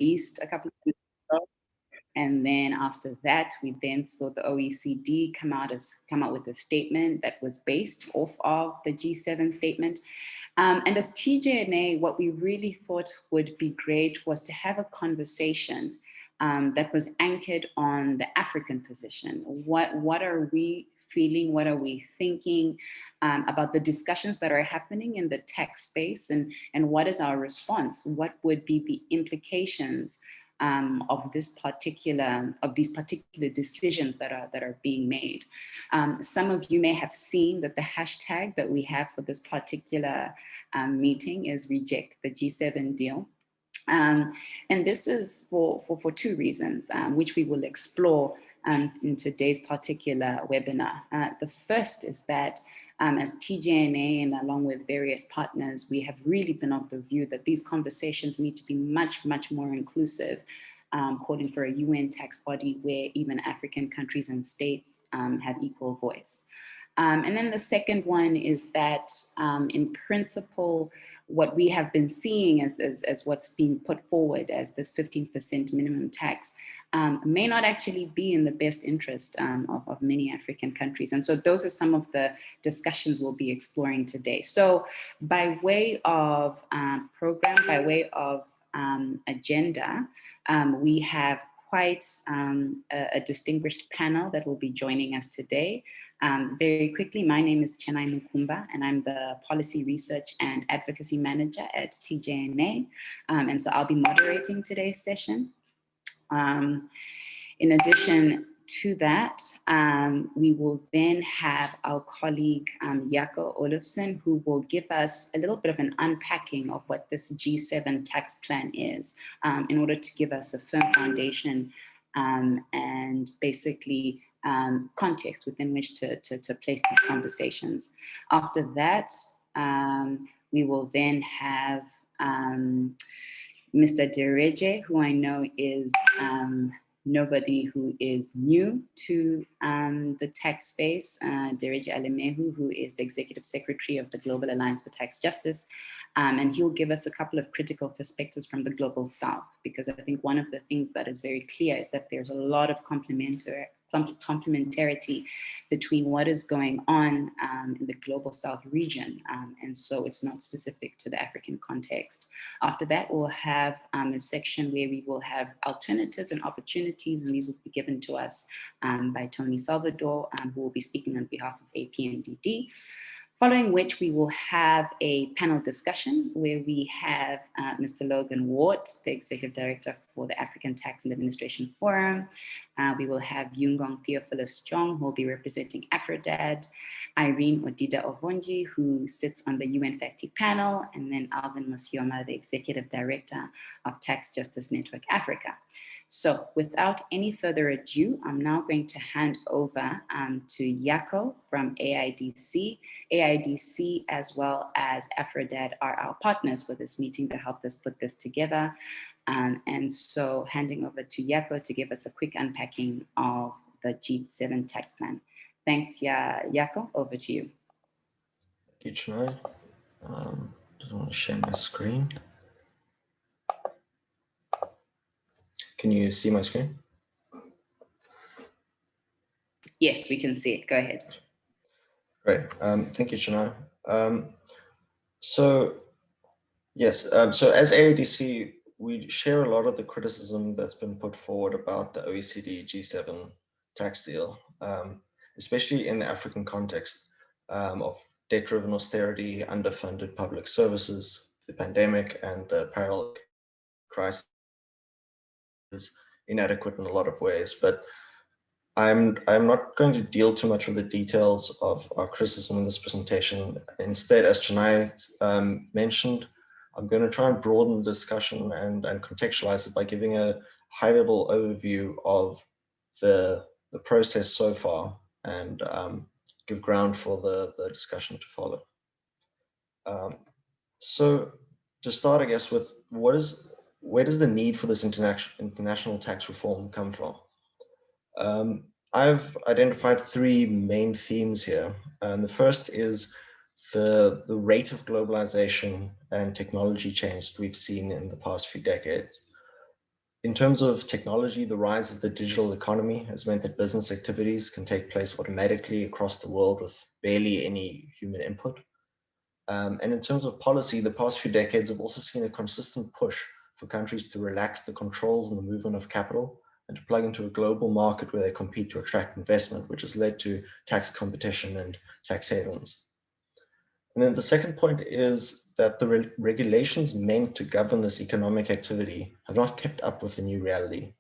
released a couple of weeks ago. And then after that, we then saw the OECD come out with a statement that was based off of the G7 statement. And as TJNA, what we really thought would be great was to have a conversation that was anchored on the African position. What are we feeling? What are we thinking about the discussions that are happening in the tech space, and what is our response? What would be the implications of these particular decisions that are being made? Some of you may have seen that the hashtag that we have for this particular meeting is Reject the G7 Deal. And this is for two reasons, which we will explore in today's particular webinar. The first is that as TJNA and along with various partners, we have really been of the view that these conversations need to be much, much more inclusive, calling for a UN tax body where even African countries and states have equal voice. And then the second one is that in principle, what we have been seeing as what's being put forward as this 15% minimum tax may not actually be in the best interest of many African countries. And so those are some of the discussions we'll be exploring today. So by way of program, by way of agenda, we have quite a distinguished panel that will be joining us today. Very quickly, my name is Chenai Mukumba, and I'm the Policy Research and Advocacy Manager at TJNA. And so I'll be moderating today's session. In addition to that, we will then have our colleague Jaco Olofsson, who will give us a little bit of an unpacking of what this G7 tax plan is, in order to give us a firm foundation and basically context within which to place these conversations. After that, we will then have Mr. Dereje, who I know is nobody who is new to the tax space, Dereje Alemehu, who is the Executive Secretary of the Global Alliance for Tax Justice. And he'll give us a couple of critical perspectives from the Global South, because I think one of the things that is very clear is that there's a lot of complementarity between what is going on in the Global South region. And so it's not specific to the African context. After that, we'll have a section where we will have alternatives and opportunities, and these will be given to us by Tony Salvador, who will be speaking on behalf of APNDD. Following which we will have a panel discussion where we have Mr. Logan Ward, the Executive Director for the African Tax and Administration Forum. We will have Yungong Theophilus Jong, who will be representing AFRODAD, Irene Odida Ovonji, who sits on the UN FACTI panel, and then Alvin Mosioma, the Executive Director of Tax Justice Network Africa. So without any further ado, I'm now going to hand over to Jaco from AIDC. AIDC as well as AFRODAD are our partners for this meeting that helped us put this together. And so handing over to Jaco to give us a quick unpacking of the G7 tax plan. Thanks, Jaco, over to you. Thank you, Chenai. Just want to share my screen. Can you see my screen? Yes, we can see it. Go ahead. Great. Thank you, Chenai. So as AIDC, we share a lot of the criticism that's been put forward about the OECD G7 tax deal, especially in the African context of debt-driven austerity, underfunded public services, the pandemic, and the parallel crisis is inadequate in a lot of ways. But I'm not going to deal too much with the details of our criticism in this presentation. Instead, as Chenai mentioned, I'm going to try and broaden the discussion and contextualize it by giving a high-level overview of the process so far and give ground for the discussion to follow. So to start, I guess, with where does the need for this international tax reform come from? I've identified three main themes here. And the first is the rate of globalization and technology change that we've seen in the past few decades. In terms of technology, the rise of the digital economy has meant that business activities can take place automatically across the world with barely any human input. And in terms of policy, the past few decades have also seen a consistent push for countries to relax the controls on the movement of capital and to plug into a global market where they compete to attract investment, which has led to tax competition and tax havens. And then the second point is that the regulations meant to govern this economic activity have not kept up with the new reality.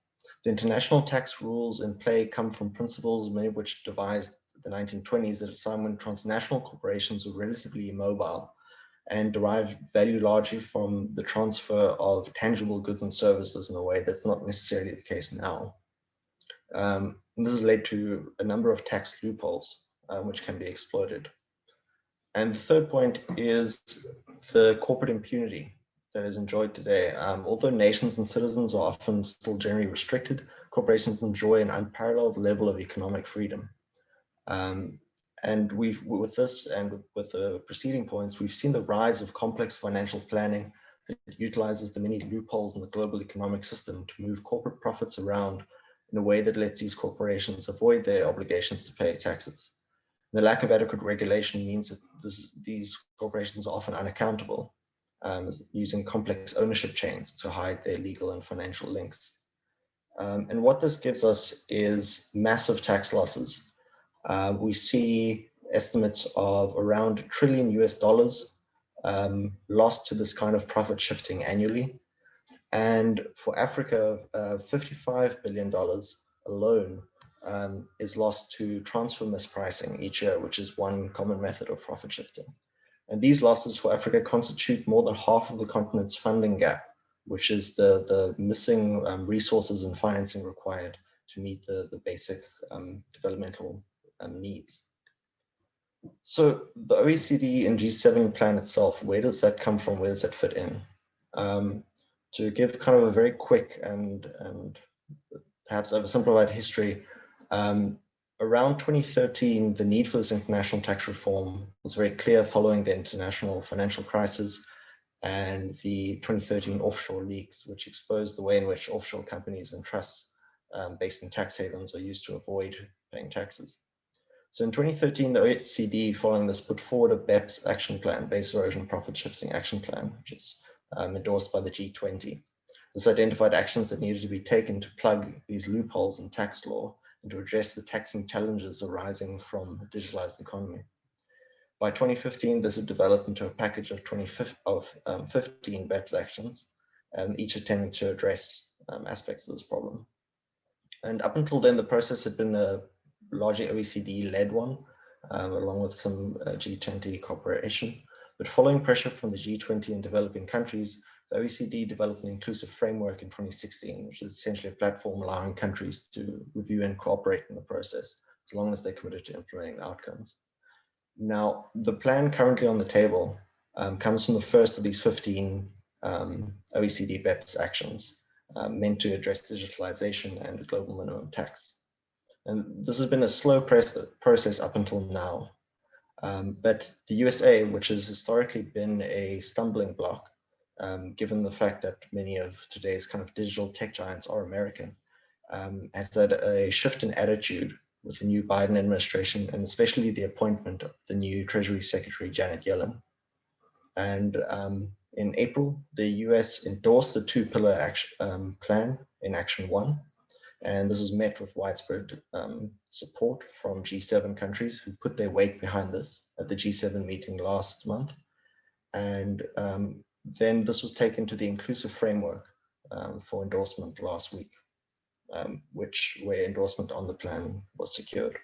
The international tax rules in play come from principles, many of which devised the 1920s at a time when transnational corporations were relatively immobile and derived value largely from the transfer of tangible goods and services in a way that's not necessarily the case now. And this has led to a number of tax loopholes which can be exploited. And the third point is the corporate impunity that is enjoyed today. Although nations and citizens are often still generally restricted, corporations enjoy an unparalleled level of economic freedom. And with this and with the preceding points, we've seen the rise of complex financial planning that utilizes the many loopholes in the global economic system to move corporate profits around in a way that lets these corporations avoid their obligations to pay taxes. The lack of adequate regulation means that these corporations are often unaccountable, using complex ownership chains to hide their legal and financial links. And what this gives us is massive tax losses. We see estimates of around $1 trillion lost to this kind of profit shifting annually. And for Africa, $55 billion alone is lost to transfer mispricing each year, which is one common method of profit shifting. And these losses for Africa constitute more than half of the continent's funding gap, which is the missing resources and financing required to meet the basic developmental needs. So the OECD and G7 plan itself, where does that come from? Where does that fit in? To give kind of a very quick and perhaps oversimplified history, around 2013, the need for this international tax reform was very clear following the international financial crisis and the 2013 offshore leaks, which exposed the way in which offshore companies and trusts based in tax havens are used to avoid paying taxes. So in 2013, the OECD, following this, put forward a BEPS action plan, Base Erosion Profit Shifting Action Plan, which is endorsed by the G20. This identified actions that needed to be taken to plug these loopholes in tax law and to address the taxing challenges arising from a digitalized economy. By 2015, this had developed into a package of 15 BEPS actions, each attempting to address aspects of this problem. And up until then, the process had been a largely OECD-led one, along with some G20 cooperation. But following pressure from the G20 and developing countries, the OECD developed an inclusive framework in 2016, which is essentially a platform allowing countries to review and cooperate in the process, as long as they're committed to implementing the outcomes. Now, the plan currently on the table comes from the first of these 15 OECD BEPS actions meant to address digitalization and a global minimum tax. And this has been a slow process up until now. But the USA, which has historically been a stumbling block, given the fact that many of today's kind of digital tech giants are American, has had a shift in attitude with the new Biden administration, and especially the appointment of the new Treasury Secretary, Janet Yellen. And in April, the US endorsed the two-pillar plan in Action 1. And this was met with widespread support from G7 countries who put their weight behind this at the G7 meeting last month. And then this was taken to the inclusive framework for endorsement last week, where endorsement on the plan was secured.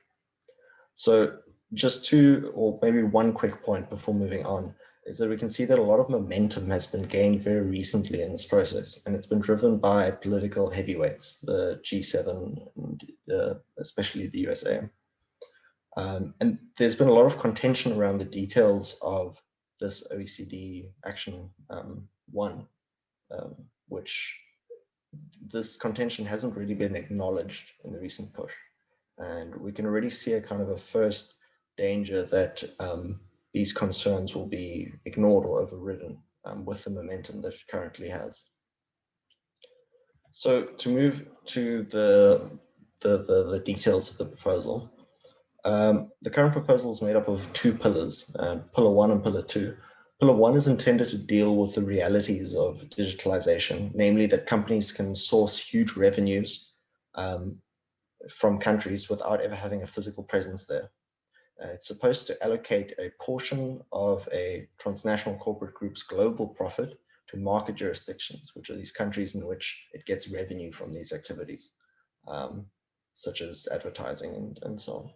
So just two, or maybe one quick point before moving on, is that we can see that a lot of momentum has been gained very recently in this process, and it's been driven by political heavyweights, the G7, and especially the USA. And there's been a lot of contention around the details of this OECD Action 1, which this contention hasn't really been acknowledged in the recent push. And we can already see a kind of a first danger that these concerns will be ignored or overridden with the momentum that it currently has. So to move to the details of the proposal, the current proposal is made up of two pillars, Pillar 1 and Pillar 2. Pillar 1 is intended to deal with the realities of digitalization, namely that companies can source huge revenues from countries without ever having a physical presence there. It's supposed to allocate a portion of a transnational corporate group's global profit to market jurisdictions, which are these countries in which it gets revenue from these activities, such as advertising and so on.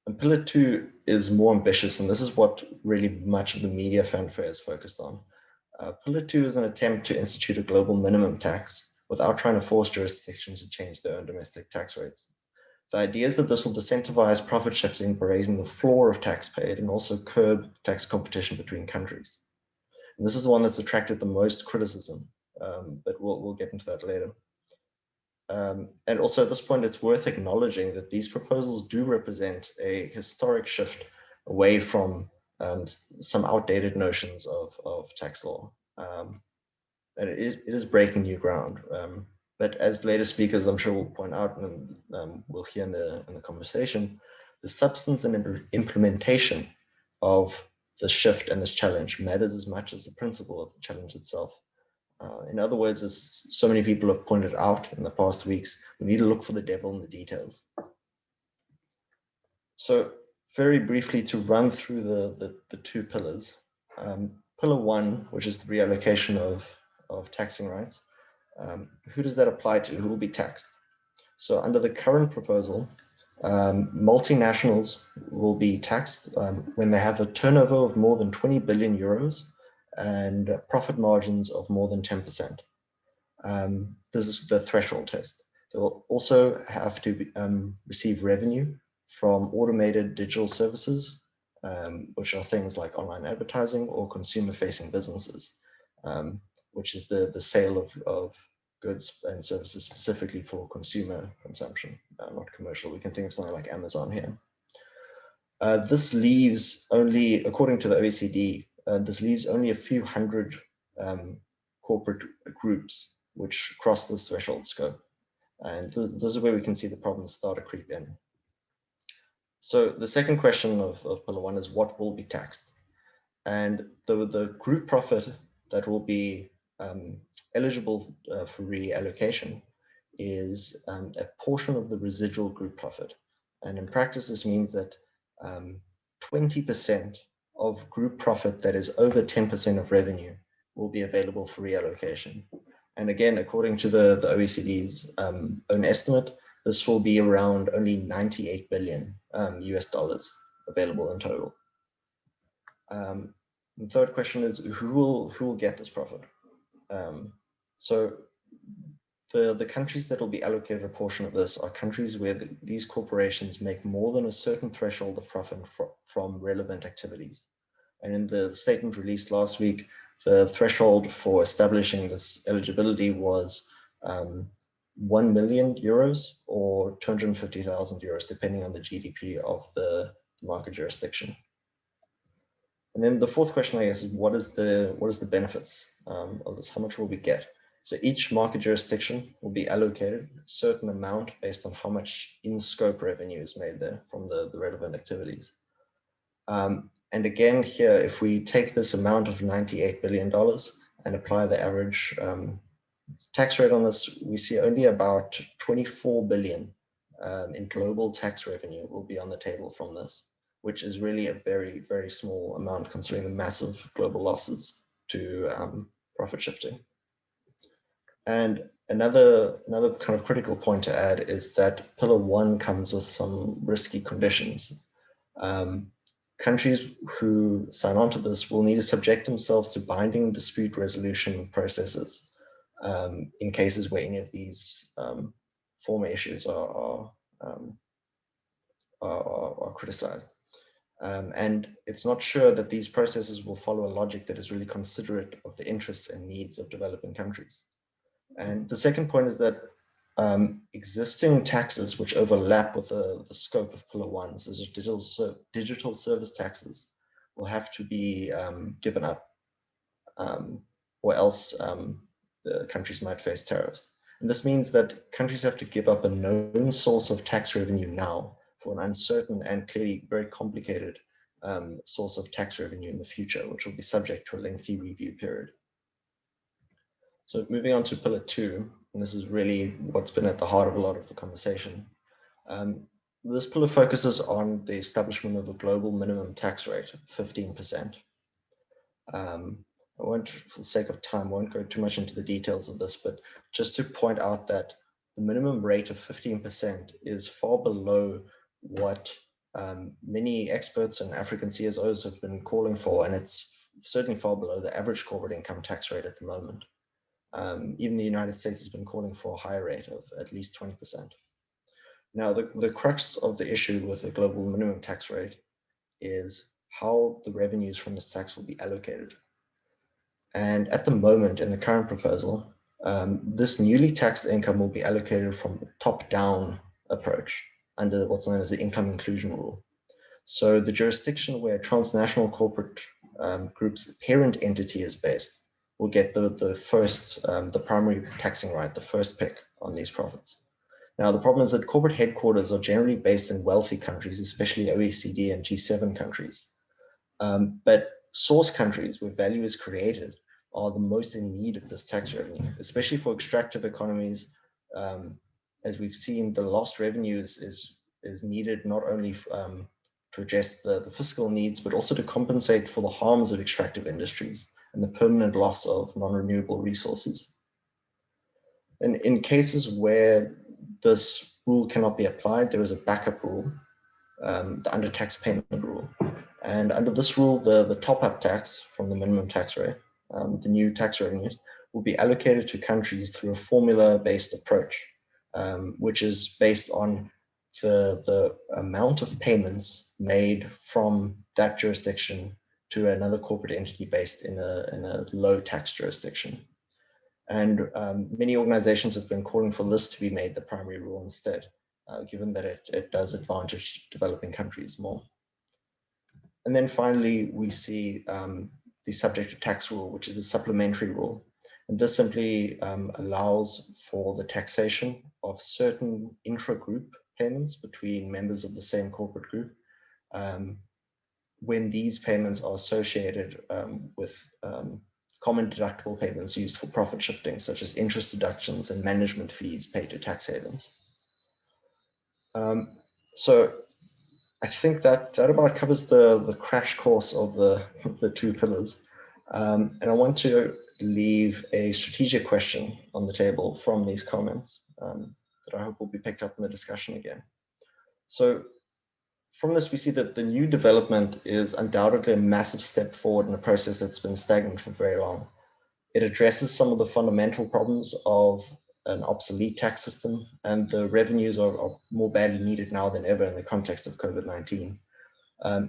And Pillar 2 is more ambitious, and this is what really much of the media fanfare is focused on. Pillar 2 is an attempt to institute a global minimum tax without trying to force jurisdictions to change their own domestic tax rates. The idea is that this will disincentivize profit shifting by raising the floor of tax paid and also curb tax competition between countries. And this is the one that's attracted the most criticism, but we'll get into that later. And also at this point, it's worth acknowledging that these proposals do represent a historic shift away from some outdated notions of tax law. And it is breaking new ground. But as later speakers, I'm sure will point out, and we'll hear in the conversation, the substance and implementation of the shift and this challenge matters as much as the principle of the challenge itself. In other words, as so many people have pointed out in the past weeks, we need to look for the devil in the details. So very briefly to run through the two pillars. Pillar 1, which is the reallocation of taxing rights. Who does that apply to? Who will be taxed? So under the current proposal, multinationals will be taxed when they have a turnover of more than 20 billion euros and profit margins of more than 10%. This is the threshold test. They will also have to receive revenue from automated digital services, which are things like online advertising or consumer-facing businesses, which is the sale of goods and services specifically for consumer consumption, not commercial. We can think of something like Amazon here. This leaves only, according to the OECD, this leaves only a few hundred corporate groups which cross this threshold scope. And this is where we can see the problems start to creep in. So the second question of Pillar 1 is what will be taxed? And the group profit that will be eligible for reallocation is a portion of the residual group profit. And in practice, this means that 20% of group profit that is over 10% of revenue will be available for reallocation. And again, according to the OECD's own estimate, this will be around only 98 billion US dollars available in total. The third question is who will get this profit? So the countries that will be allocated a portion of this are countries where these corporations make more than a certain threshold of profit from relevant activities. And in the statement released last week, the threshold for establishing this eligibility was 1 million euros or 250,000 euros, depending on the GDP of the market jurisdiction. And then the fourth question, I guess, is what is the benefits of this? How much will we get? So each market jurisdiction will be allocated a certain amount based on how much in-scope revenue is made there from the relevant activities. And again, here, if we take this amount of $98 billion and apply the average tax rate on this, we see only about 24 billion in global tax revenue will be on the table from this, which is really a very, very small amount considering the massive global losses to profit shifting. And another kind of critical point to add is that Pillar 1 comes with some risky conditions. Countries who sign on to this will need to subject themselves to binding dispute resolution processes in cases where any of these former issues are criticized. And it's not sure that these processes will follow a logic that is really considerate of the interests and needs of developing countries. And the second point is that existing taxes which overlap with the scope of Pillar 1, such as digital service taxes, will have to be given up, or else the countries might face tariffs. And this means that countries have to give up a known source of tax revenue now for an uncertain and clearly very complicated source of tax revenue in the future, which will be subject to a lengthy review period. So moving on to pillar 2, and this is really what's been at the heart of a lot of the conversation. This pillar focuses on the establishment of a global minimum tax rate of 15%. I won't, for the sake of time, won't go too much into the details of this, but just to point out that the minimum rate of 15% is far below what many experts and African CSOs have been calling for, and it's certainly far below the average corporate income tax rate at the moment. Even the United States has been calling for a higher rate of at least 20%. Now, the crux of the issue with the global minimum tax rate is how the revenues from this tax will be allocated. And at the moment, in the current proposal, this newly taxed income will be allocated from a top-down approach under what's known as the income inclusion rule. So the jurisdiction where transnational corporate group's parent entity is based will get the primary taxing right, the first pick on these profits. Now, the problem is that corporate headquarters are generally based in wealthy countries, especially OECD and G7 countries. But source countries where value is created are the most in need of this tax revenue, especially for extractive economies. As we've seen, the lost revenue is needed not only to address the fiscal needs, but also to compensate for the harms of extractive industries and the permanent loss of non-renewable resources. And in cases where this rule cannot be applied, there is a backup rule, the under-tax payment rule. And under this rule, the top-up tax from the minimum tax rate, the new tax revenues, will be allocated to countries through a formula-based approach, which is based on the amount of payments made from that jurisdiction to another corporate entity based in a low-tax jurisdiction. And many organizations have been calling for this to be made the primary rule instead, given that it does advantage developing countries more. And then finally, we see the subject to tax rule, which is a supplementary rule. And this simply allows for the taxation of certain intra-group payments between members of the same corporate group when these payments are associated with common deductible payments used for profit shifting, such as interest deductions and management fees paid to tax havens. So I think that about covers the crash course of the two pillars. And I want to leave a strategic question on the table from these comments that I hope will be picked up in the discussion again. So from this, we see that the new development is undoubtedly a massive step forward in a process that's been stagnant for very long. It addresses some of the fundamental problems of an obsolete tax system, and the revenues are more badly needed now than ever in the context of COVID-19.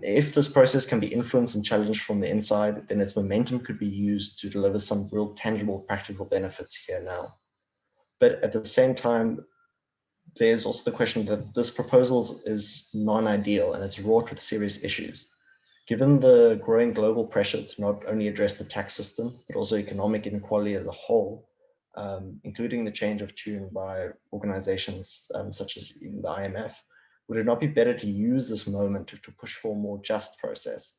If this process can be influenced and challenged from the inside, then its momentum could be used to deliver some real tangible practical benefits here now. But at the same time, there's also the question that this proposal is non-ideal and it's wrought with serious issues. Given the growing global pressure to not only address the tax system, but also economic inequality as a whole, including the change of tune by organizations such as even the IMF, would it not be better to use this moment to push for a more just process?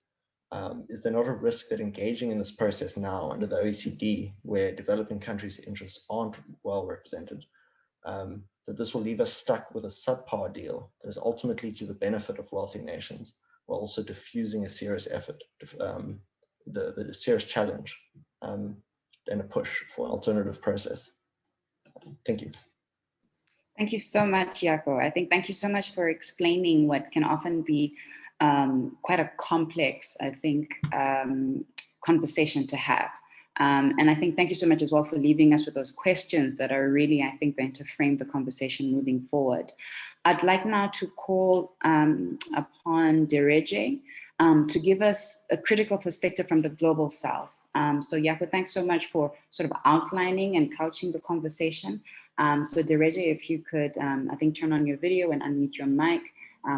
Is there not a risk that engaging in this process now under the OECD, where developing countries' interests aren't well represented, that this will leave us stuck with a subpar deal that is ultimately to the benefit of wealthy nations, while also diffusing a serious effort, the serious challenge, and a push for an alternative process? Thank you. Thank you so much, Jaco. I think thank you so much for explaining what can often be quite a complex, I think, conversation to have. And I think thank you so much as well for leaving us with those questions that are really, I think, going to frame the conversation moving forward. I'd like now to call upon Dereje to give us a critical perspective from the Global South. So Jaco, thanks so much for sort of outlining and couching the conversation. So Dereje, if you could, I think, turn on your video and unmute your mic,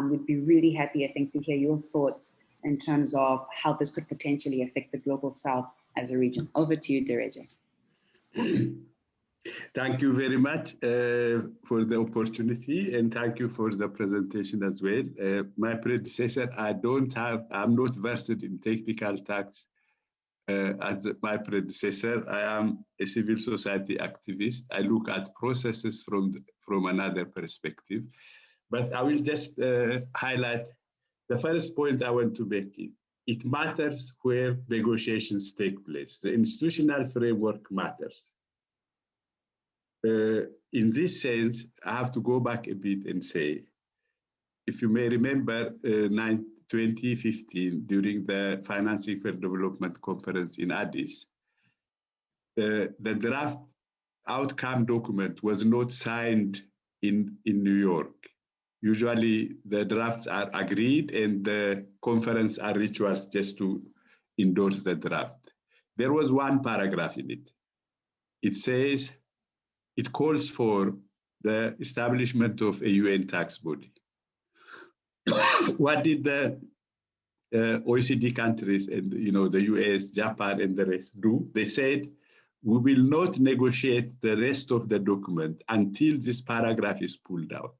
we'd be really happy, I think, to hear your thoughts in terms of how this could potentially affect the Global South as a region. Over to you, Dereje. Thank you very much for the opportunity, and thank you for the presentation as well. My predecessor, I'm not versed in technical tax as my predecessor. I am a civil society activist. I look at processes from another perspective. But I will just highlight the first point I want to make is it matters where negotiations take place. The institutional framework matters. In this sense, I have to go back a bit and say, if you may remember, 2015, during the Financing for Development Conference in Addis, the draft outcome document was not signed in New York. Usually the drafts are agreed and the conference are rituals just to endorse the draft. There was one paragraph in it. It says, it calls for the establishment of a UN tax body. What did the OECD countries and the US, Japan, and the rest do? They said, we will not negotiate the rest of the document until this paragraph is pulled out.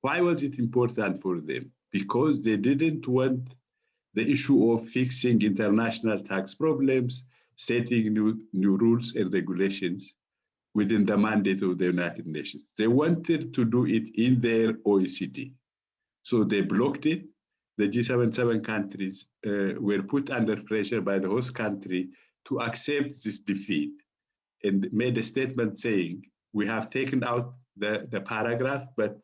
Why was it important for them? Because they didn't want the issue of fixing international tax problems, setting new rules and regulations within the mandate of the United Nations. They wanted to do it in their OECD. So they blocked it. The G7 countries were put under pressure by the host country to accept this defeat and made a statement saying, we have taken out the paragraph, but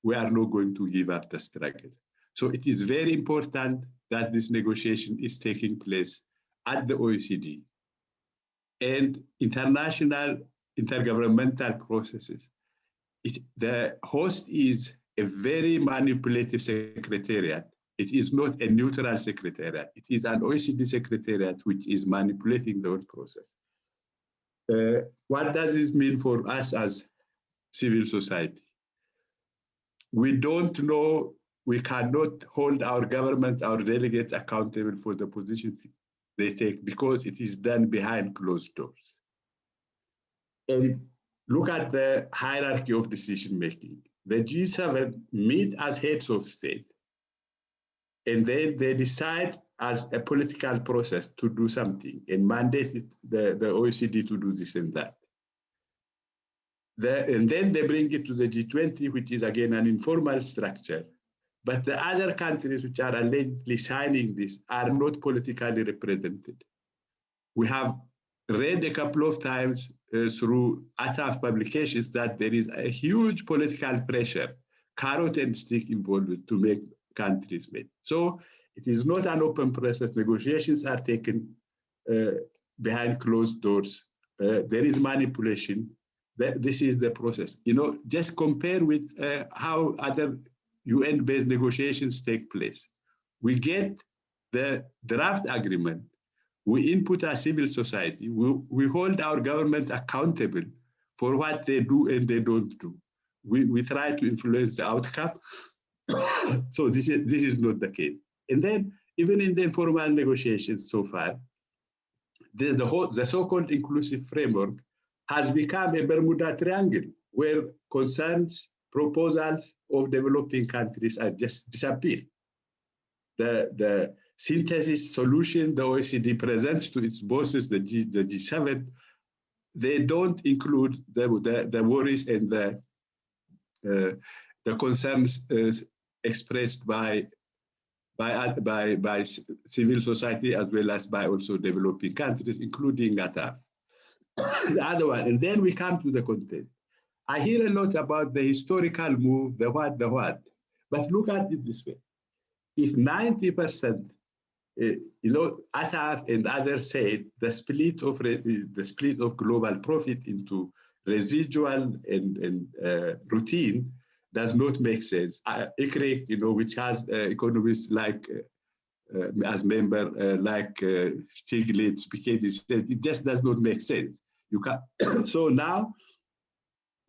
we are not going to give up the struggle. So it is very important that this negotiation is taking place at the OECD and international intergovernmental processes. The host is a very manipulative secretariat. It is not a neutral secretariat. It is an OECD secretariat which is manipulating the whole process. What does this mean for us as civil society? We don't know, we cannot hold our government, our delegates accountable for the positions they take because it is done behind closed doors. And look at the hierarchy of decision making. The G7 meet as heads of state, and then they decide as a political process to do something and mandate the OECD to do this and that. And then they bring it to the G20, which is again an informal structure. But the other countries which are allegedly signing this are not politically represented. We have read a couple of times through ATAF publications that there is a huge political pressure, carrot and stick involved to make countries meet. So it is not an open process. Negotiations are taken behind closed doors. There is manipulation. This is the process. Just compare with how other UN-based negotiations take place. We get the draft agreement. We input our civil society. We hold our government accountable for what they do and they don't do. We try to influence the outcome. So this is not the case. And then even in the informal negotiations so far, the so-called inclusive framework has become a Bermuda Triangle where concerns, proposals of developing countries are just disappeared. The synthesis solution the OECD presents to its bosses, the G7, they don't include the worries and the concerns expressed by civil society as well as by also developing countries, including Qatar. The other one, and then we come to the content. I hear a lot about the historical move, the what, but look at it this way. If 90%, ASAF and others say the split of global profit into residual and routine does not make sense. ICRIC, which has economists like as member like Stiglitz, because it just does not make sense. So now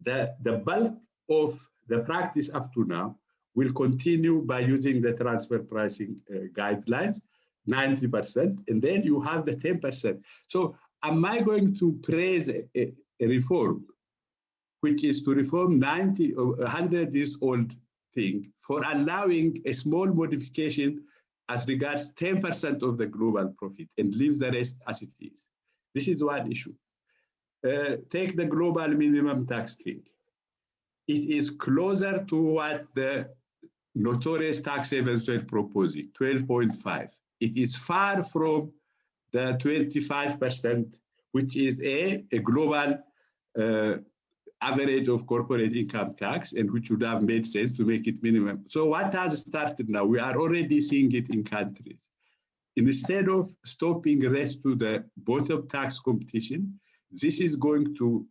the bulk of the practice up to now will continue by using the transfer pricing guidelines, 90%, and then you have the 10%. So am I going to praise a a reform, which is to reform 90 or 100 years old thing for allowing a small modification as regards 10% of the global profit and leaves the rest as it is. This is one issue. Take the global minimum tax thing. It is closer to what the notorious tax havens were proposing, 12.5. It is far from the 25%, which is a global average of corporate income tax, and which would have made sense to make it minimum. So what has started now? We are already seeing it in countries. Instead of stopping rest to the bottom tax competition, this is going to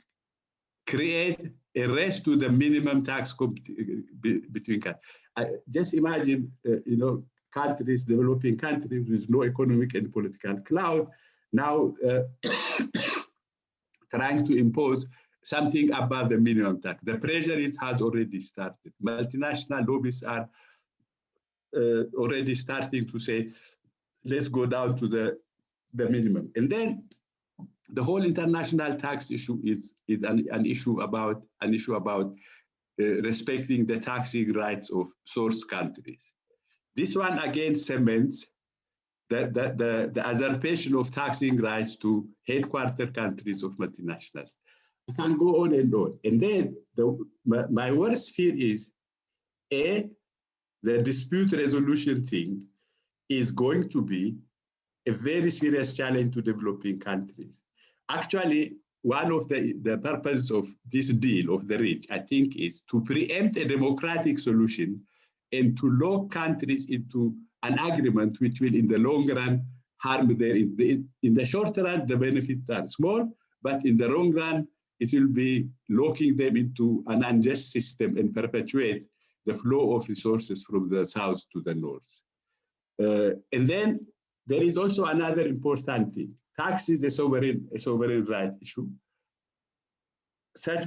create a race to the minimum tax between countries. Just imagine, countries, developing countries with no economic and political clout, now trying to impose something above the minimum tax. The pressure has already started. Multinational lobbies are already starting to say, let's go down to the minimum. And then the whole international tax issue is an issue about respecting the taxing rights of source countries. This one again cements the usurpation of taxing rights to headquarter countries of multinationals. I can go on and on. And then my worst fear is, the dispute resolution thing is going to be a very serious challenge to developing countries. Actually, one of the purposes of this deal of the rich, I think, is to preempt a democratic solution and to lock countries into an agreement which will, in the long run, harm their interests. In the short run, the benefits are small, but in the long run, it will be locking them into an unjust system and perpetuate the flow of resources from the south to the north. And then there is also another important thing. Tax is a sovereign right issue. Such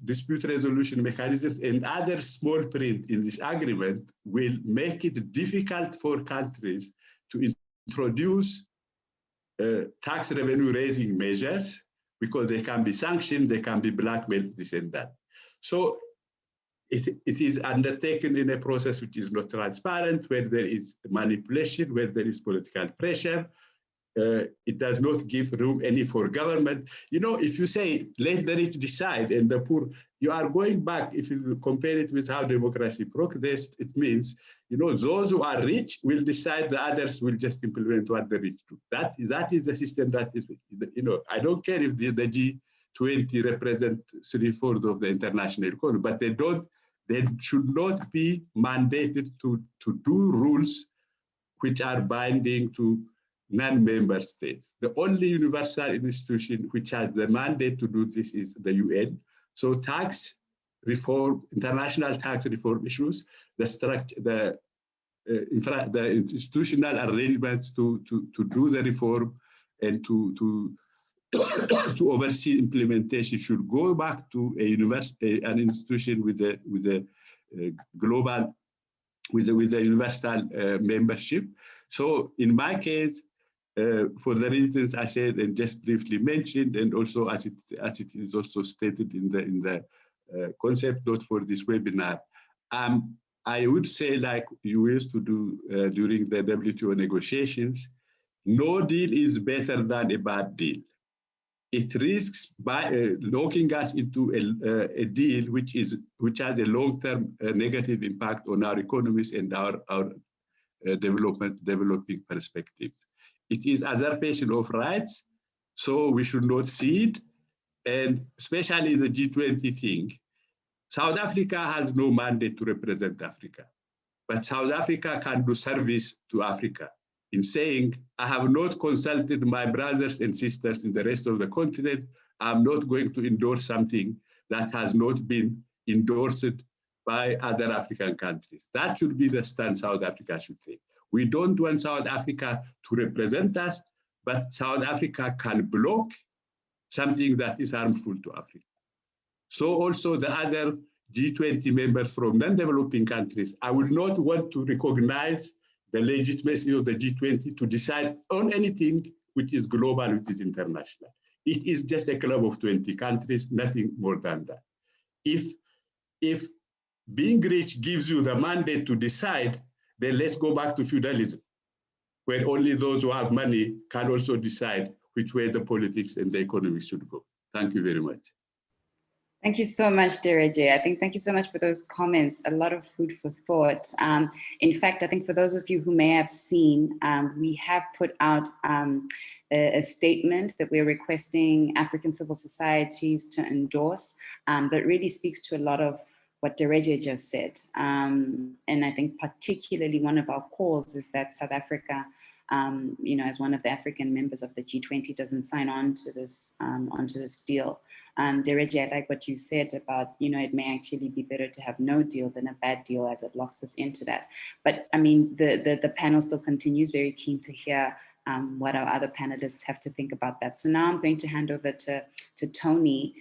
dispute resolution mechanisms and other small print in this agreement will make it difficult for countries to introduce tax revenue raising measures, because they can be sanctioned, they can be blackmailed, this and that. So it is undertaken in a process which is not transparent, where there is manipulation, where there is political pressure. It does not give room any for government. If you say, let the rich decide and the poor, you are going back. If you compare it with how democracy progressed, it means, those who are rich will decide, the others will just implement what the rich do. That is the system that is, I don't care if the G20 represent 3/4 of the international economy, but they should not be mandated to do rules which are binding to non-member states. The only universal institution which has the mandate to do this is the UN. So tax reform, international tax reform issues, the institutional arrangements to do the reform and to oversee implementation should go back to an institution with a global, with a universal membership. So in my case, for the reasons I said and just briefly mentioned, and also as it is also stated in the concept note for this webinar, I would say, like you used to do during the WTO negotiations, no deal is better than a bad deal. It risks by locking us into a deal which has a long-term negative impact on our economies and our developing perspectives. It is usurpation of rights, so we should not cede, and especially the G20 thing. South Africa has no mandate to represent Africa, but South Africa can do service to Africa in saying, I have not consulted my brothers and sisters in the rest of the continent. I'm not going to endorse something that has not been endorsed by other African countries. That should be the stand South Africa should take. We don't want South Africa to represent us, but South Africa can block something that is harmful to Africa. So also the other G20 members from non-developing countries, I would not want to recognize the legitimacy of the G20 to decide on anything which is global, which is international. It is just a club of 20 countries, nothing more than that. If being rich gives you the mandate to decide, then let's go back to feudalism, where only those who have money can also decide which way the politics and the economy should go. Thank you very much. Thank you so much, Dereje. I think thank you so much for those comments. A lot of food for thought. In fact, I think for those of you who may have seen, we have put out a statement that we're requesting African civil societies to endorse that really speaks to a lot of what Dereje just said. And I think particularly one of our calls is that South Africa, as one of the African members of the G20, doesn't sign on to this onto this deal. Dereje, I like what you said about, it may actually be better to have no deal than a bad deal, as it locks us into that. But I mean, the panel still continues, very keen to hear what our other panelists have to think about that. So now I'm going to hand over to Tony,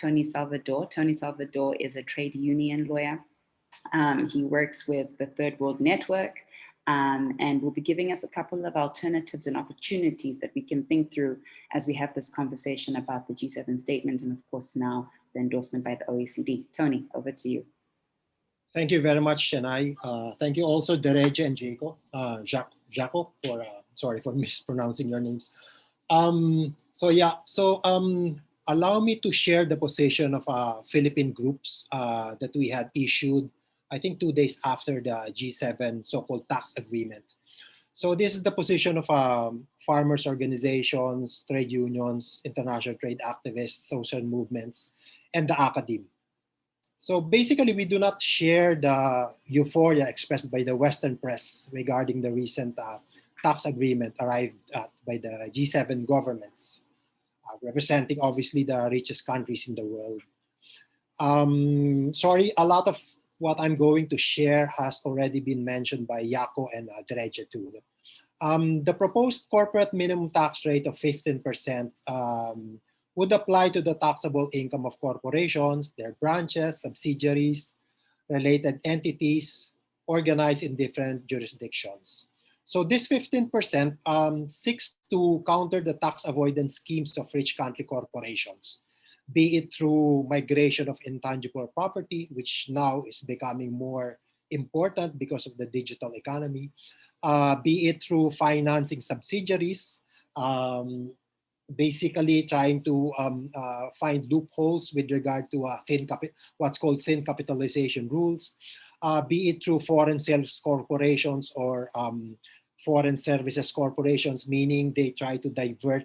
Tony Salvador. Tony Salvador is a trade union lawyer. He works with the Third World Network, and will be giving us a couple of alternatives and opportunities that we can think through as we have this conversation about the G7 statement and, of course, now the endorsement by the OECD. Tony, over to you. Thank you very much, Chennai. Thank you also, Dereje and Jaco, for sorry for mispronouncing your names. Allow me to share the position of Philippine groups that we had issued, I think 2 days after the G7 so-called tax agreement. So this is the position of farmers' organizations, trade unions, international trade activists, social movements, and the academe. So basically, we do not share the euphoria expressed by the Western press regarding the recent tax agreement arrived at by the G7 governments, representing obviously the richest countries in the world. Sorry, a lot of what I'm going to share has already been mentioned by Jaco and Dereje too. The proposed corporate minimum tax rate of 15% would apply to the taxable income of corporations, their branches, subsidiaries, related entities organized in different jurisdictions. So this 15% seeks to counter the tax avoidance schemes of rich country corporations, be it through migration of intangible property, which now is becoming more important because of the digital economy, be it through financing subsidiaries, basically trying to find loopholes with regard to what's called thin capitalization rules, be it through foreign sales corporations or foreign services corporations, meaning they try to divert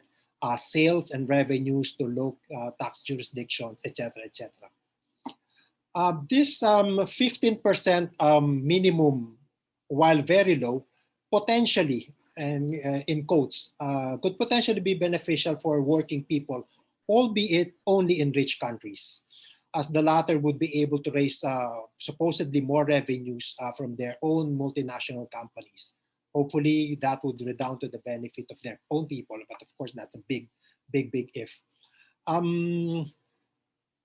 sales and revenues to low tax jurisdictions, etc., etc. This 15% minimum, while very low, potentially, and in quotes, could potentially be beneficial for working people, albeit only in rich countries, as the latter would be able to raise supposedly more revenues from their own multinational companies. Hopefully, that would redound to the benefit of their own people, but of course, that's a big if.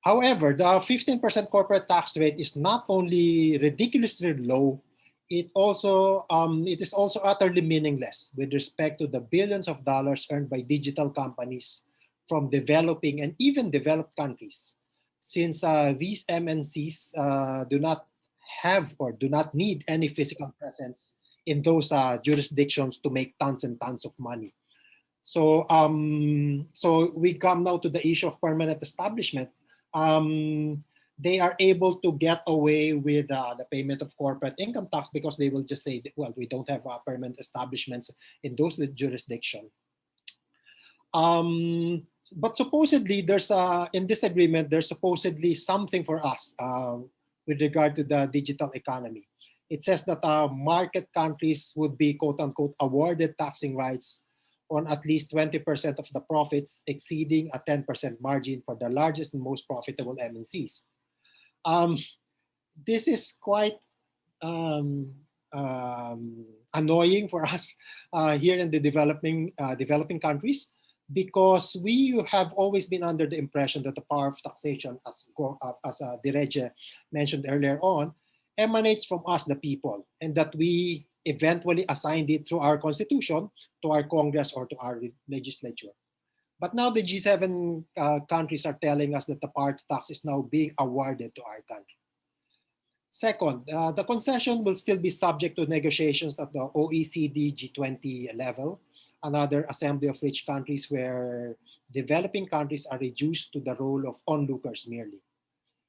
However, the 15% corporate tax rate is not only ridiculously low, it is also utterly meaningless with respect to the billions of dollars earned by digital companies from developing and even developed countries, since these MNCs do not have or do not need any physical presence in those jurisdictions to make tons and tons of money. So, so we come now to the issue of permanent establishment. They are able to get away with the payment of corporate income tax because they will just say, well, we don't have permanent establishments in those jurisdictions. But supposedly, there's in this agreement, there's supposedly something for us with regard to the digital economy. It says that market countries would be, quote unquote, awarded taxing rights on at least 20% of the profits exceeding a 10% margin for the largest and most profitable MNCs. This is quite annoying for us here in the developing countries, because we have always been under the impression that the power of taxation, as Dereje mentioned earlier on, emanates from us, the people, and that we eventually assigned it through our constitution to our Congress or to our legislature. But now the G7 countries are telling us that the party tax is now being awarded to our country. Second, the concession will still be subject to negotiations at the OECD G20 level, another assembly of rich countries where developing countries are reduced to the role of onlookers merely.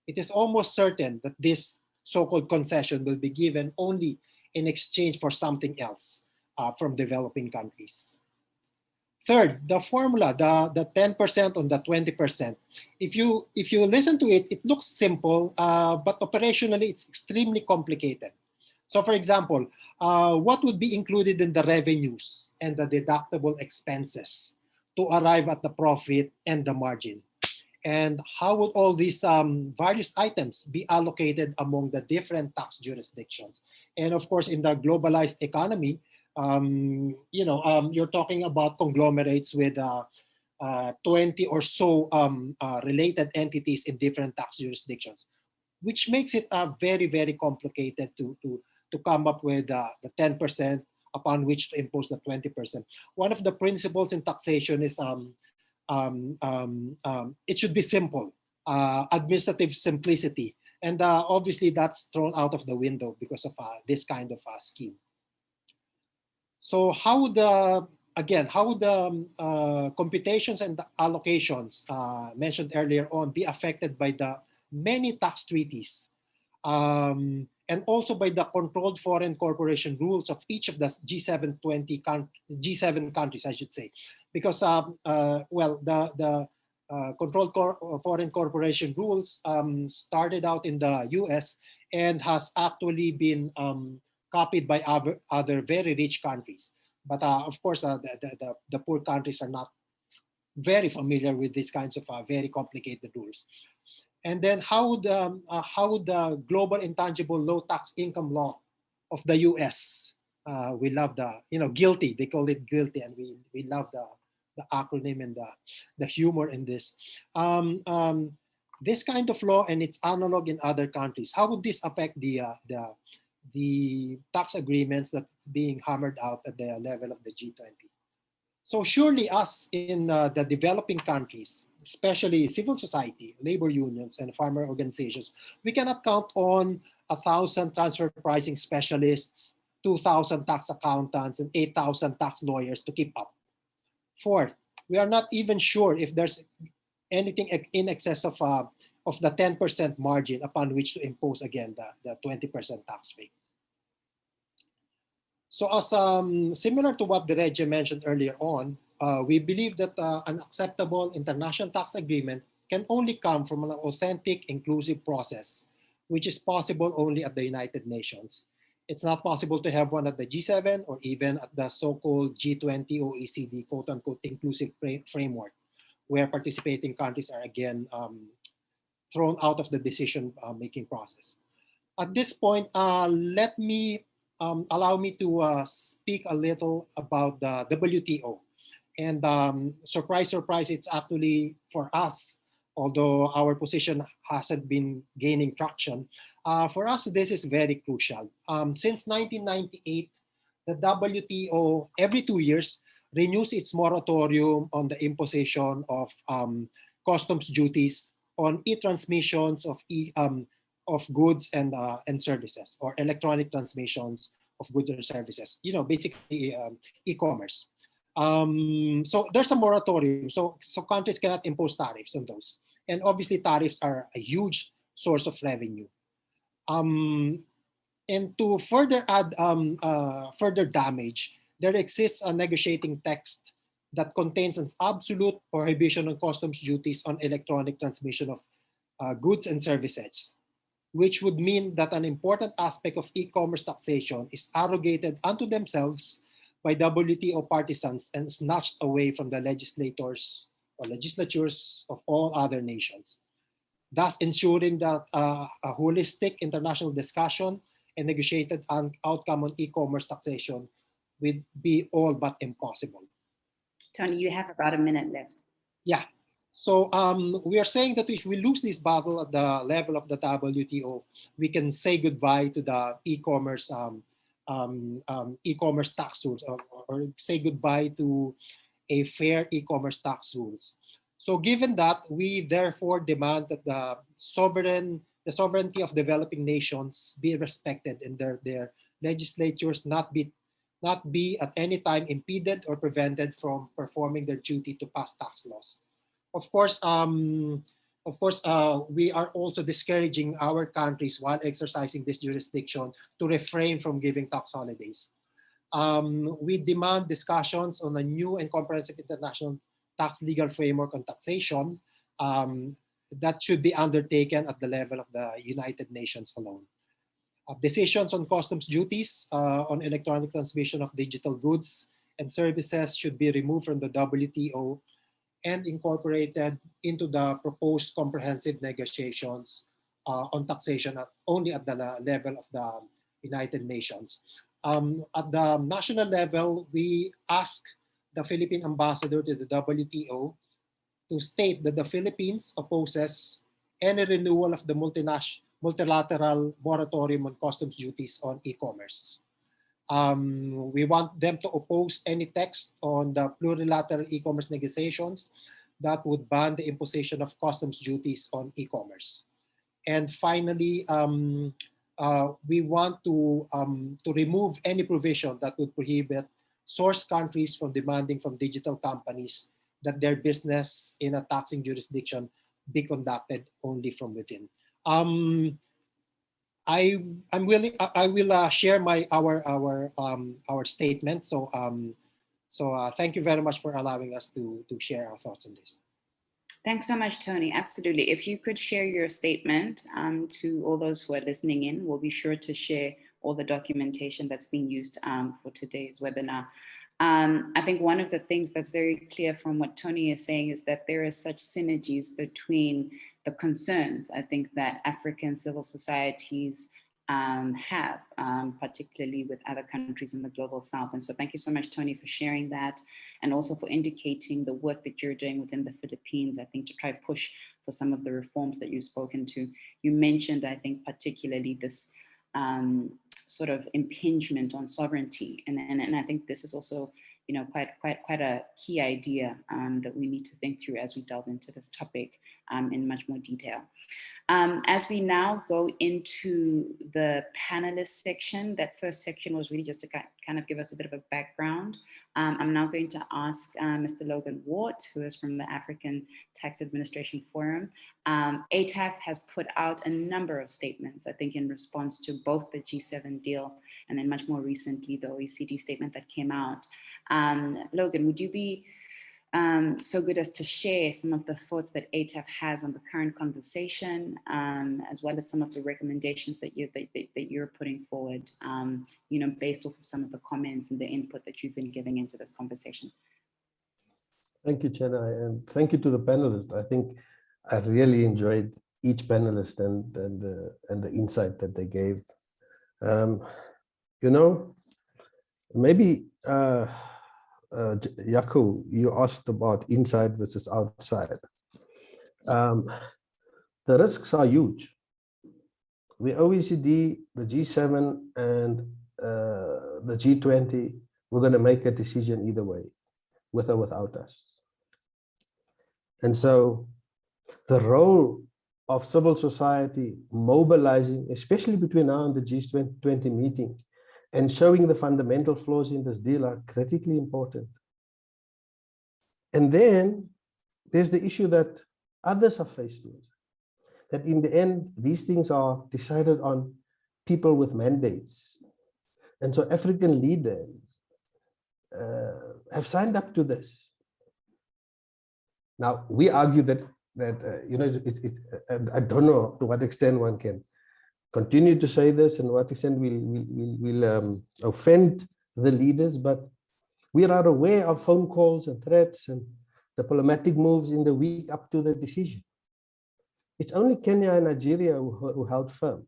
It is almost certain that this so-called concession will be given only in exchange for something else from developing countries. Third, the formula, the 10% on the 20%. If you listen to it, it looks simple, but operationally it's extremely complicated. So for example, what would be included in the revenues and the deductible expenses to arrive at the profit and the margin? And how would all these various items be allocated among the different tax jurisdictions? And of course, in the globalized economy, you're talking about conglomerates with 20 or so related entities in different tax jurisdictions, which makes it very, very complicated to come up with the 10% upon which to impose the 20%. One of the principles in taxation is it should be simple, administrative simplicity. And obviously that's thrown out of the window because of this kind of scheme. So how would the computations and the allocations mentioned earlier on be affected by the many tax treaties and also by the controlled foreign corporation rules of each of the G7 countries, I should say, because the controlled foreign corporation rules started out in the US and has actually been copied by other very rich countries. But of course, the poor countries are not very familiar with these kinds of very complicated rules. And then how would the global intangible low tax income law of the US, we love the, GILTI, they call it GILTI, and we love the acronym and the humor in this. This kind of law and its analog in other countries, how would this affect the tax agreements that's being hammered out at the level of the G20? So surely us in the developing countries, especially civil society, labor unions, and farmer organizations, we cannot count on 1,000 transfer pricing specialists, 2,000 tax accountants, and 8,000 tax lawyers to keep up. Fourth, we are not even sure if there's anything in excess of the 10% margin upon which to impose again the 20% tax rate. So as similar to what the Reggie mentioned earlier on, we believe that an acceptable international tax agreement can only come from an authentic, inclusive process, which is possible only at the United Nations. It's not possible to have one at the G7 or even at the so-called G20 OECD quote-unquote inclusive framework, where participating countries are again thrown out of the decision-making process. At this point, allow me to speak a little about the WTO. And surprise, surprise, it's actually for us, although our position hasn't been gaining traction, for us, this is very crucial. Since 1998, the WTO, every 2 years, renews its moratorium on the imposition of customs duties on e-transmissions of goods and services, or electronic transmissions of goods or services. Basically e-commerce. So there's a moratorium. So countries cannot impose tariffs on those. And obviously tariffs are a huge source of revenue. And to further add further damage, there exists a negotiating text that contains an absolute prohibition on customs duties on electronic transmission of goods and services, which would mean that an important aspect of e-commerce taxation is arrogated unto themselves by WTO partisans and snatched away from the legislators or legislatures of all other nations, thus ensuring that a holistic international discussion and negotiated outcome on e-commerce taxation would be all but impossible. Tony, you have about a minute left. Yeah. So we are saying that if we lose this battle at the level of the WTO, we can say goodbye to the e-commerce e-commerce tax rules, or say goodbye to a fair e-commerce tax rules. So given that, we therefore demand that the sovereignty of developing nations be respected and their legislatures not be at any time impeded or prevented from performing their duty to pass tax laws. Of course, we are also discouraging our countries while exercising this jurisdiction to refrain from giving tax holidays. We demand discussions on a new and comprehensive international tax legal framework on taxation that should be undertaken at the level of the United Nations alone. Decisions on customs duties on electronic transmission of digital goods and services should be removed from the WTO and incorporated into the proposed comprehensive negotiations on taxation only at the level of the United Nations. At the national level, we ask the Philippine ambassador to the WTO to state that the Philippines opposes any renewal of the multilateral moratorium on customs duties on e-commerce. We want them to oppose any text on the plurilateral e-commerce negotiations that would ban the imposition of customs duties on e-commerce. And finally, we want to remove any provision that would prohibit source countries from demanding from digital companies that their business in a taxing jurisdiction be conducted only from within. I will share our statement. So thank you very much for allowing us to share our thoughts on this. Thanks so much, Tony. Absolutely. If you could share your statement to all those who are listening in, we'll be sure to share all the documentation that's being used for today's webinar. I think one of the things that's very clear from what Tony is saying is that there are such synergies between the concerns, I think, that African civil societies have, particularly with other countries in the global south. And so thank you so much, Tony, for sharing that, and also for indicating the work that you're doing within the Philippines, I think, to try to push for some of the reforms that you've spoken to. You mentioned, I think, particularly this sort of impingement on sovereignty. And I think this is also, you know, quite a key idea that we need to think through as we delve into this topic in much more detail. As we now go into the panelist section, that first section was really just to kind of give us a bit of a background. I'm now going to ask Mr. Logan Wart, who is from the African Tax Administration Forum. ATAF has put out a number of statements, I think, in response to both the G7 deal and then much more recently, the OECD statement that came out. Logan, would you be so good as to share some of the thoughts that ATAF has on the current conversation, as well as some of the recommendations that you're putting forward, you know, based off of some of the comments and the input that you've been giving into this conversation? Thank you, TJNA, and thank you to the panelists. I think I really enjoyed each panelist and the insight that they gave. You know, maybe. Yaku, you asked about inside versus outside. The risks are huge. The OECD, the G7, and the G20, we're going to make a decision either way, with or without us. And so the role of civil society mobilizing, especially between now and the G20 meeting, and showing the fundamental flaws in this deal are critically important. And then there's the issue that others are faced with, that in the end, these things are decided on people with mandates. And so African leaders have signed up to this. Now, we argue that you know, I don't know to what extent one can continue to say this and what extent will offend the leaders, but we are aware of phone calls and threats and diplomatic moves in the week up to the decision. It's only Kenya and Nigeria who held firm.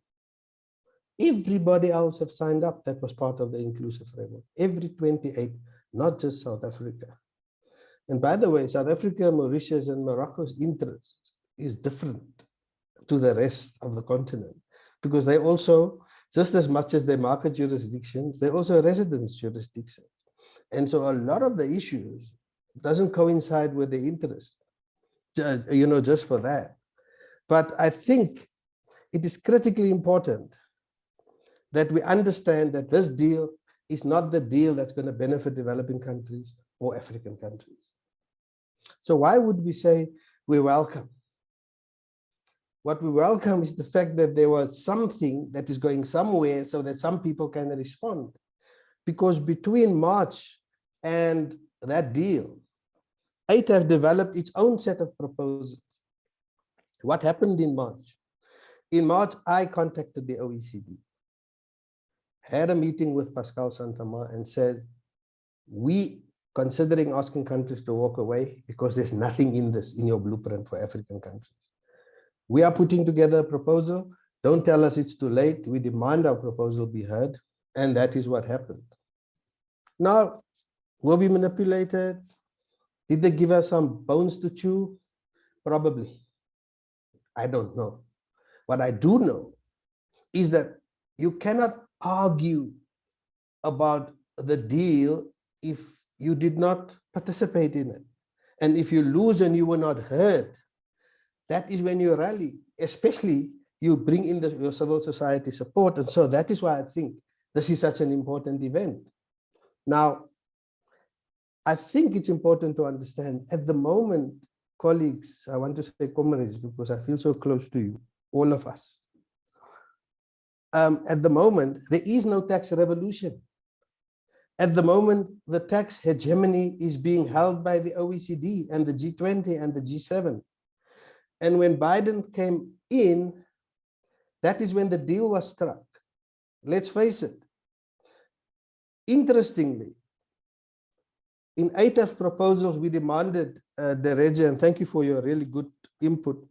Everybody else have signed up. That was part of the inclusive framework. Every 28, not just South Africa. And by the way, South Africa, Mauritius, and Morocco's interest is different to the rest of the continent, because they also, just as much as their market jurisdictions, they're also residence jurisdictions. And so a lot of the issues doesn't coincide with the interest, just for that. But I think it is critically important that we understand that this deal is not the deal that's going to benefit developing countries or African countries. So why would we say we welcome? What we welcome is the fact that there was something that is going somewhere so that some people can respond. Because between March and that deal, AIDC developed its own set of proposals. What happened in March? In March, I contacted the OECD, had a meeting with Pascal Santama and said, we considering asking countries to walk away because there's nothing in this, in your blueprint for African countries. We are putting together a proposal. Don't tell us it's too late. We demand our proposal be heard. And that is what happened. Now, were we manipulated? Did they give us some bones to chew? Probably. I don't know. What I do know is that you cannot argue about the deal if you did not participate in it. And if you lose and you were not heard, that is when you rally, especially you bring in your civil society support. And so that is why I think this is such an important event. Now, I think it's important to understand at the moment, colleagues, I want to say comrades, because I feel so close to you, all of us. At the moment, there is no tax revolution. At the moment, the tax hegemony is being held by the OECD and the G20 and the G7. And when Biden came in, that is when the deal was struck. Let's face it. Interestingly, in AIDC proposals, we demanded, Dereja, and thank you for your really good input,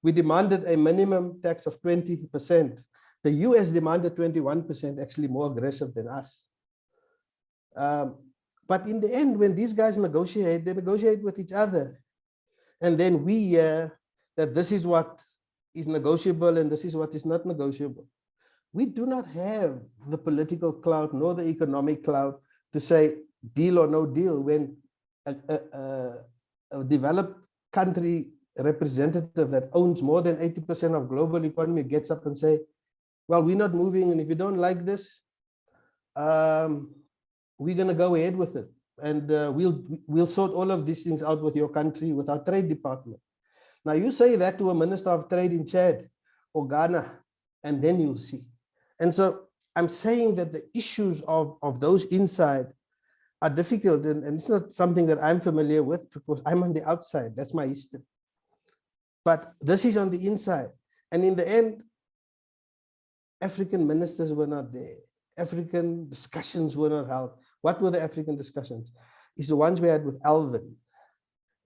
we demanded a minimum tax of 20%. The US demanded 21%, actually more aggressive than us. But in the end, when these guys negotiate, they negotiate with each other. And then we hear that this is what is negotiable and this is what is not negotiable. We do not have the political clout nor the economic clout to say deal or no deal when a developed country representative that owns more than 80% of global economy gets up and say, well, we're not moving, and if you don't like this, we're going to go ahead with it. And we'll sort all of these things out with your country, with our trade department. Now, you say that to a minister of trade in Chad or Ghana, and then you'll see. And so I'm saying that the issues of those inside are difficult, and it's not something that I'm familiar with because I'm on the outside. That's my history. But this is on the inside. And in the end, African ministers were not there. African discussions were not held. What were the African discussions? It's the ones we had with Alvin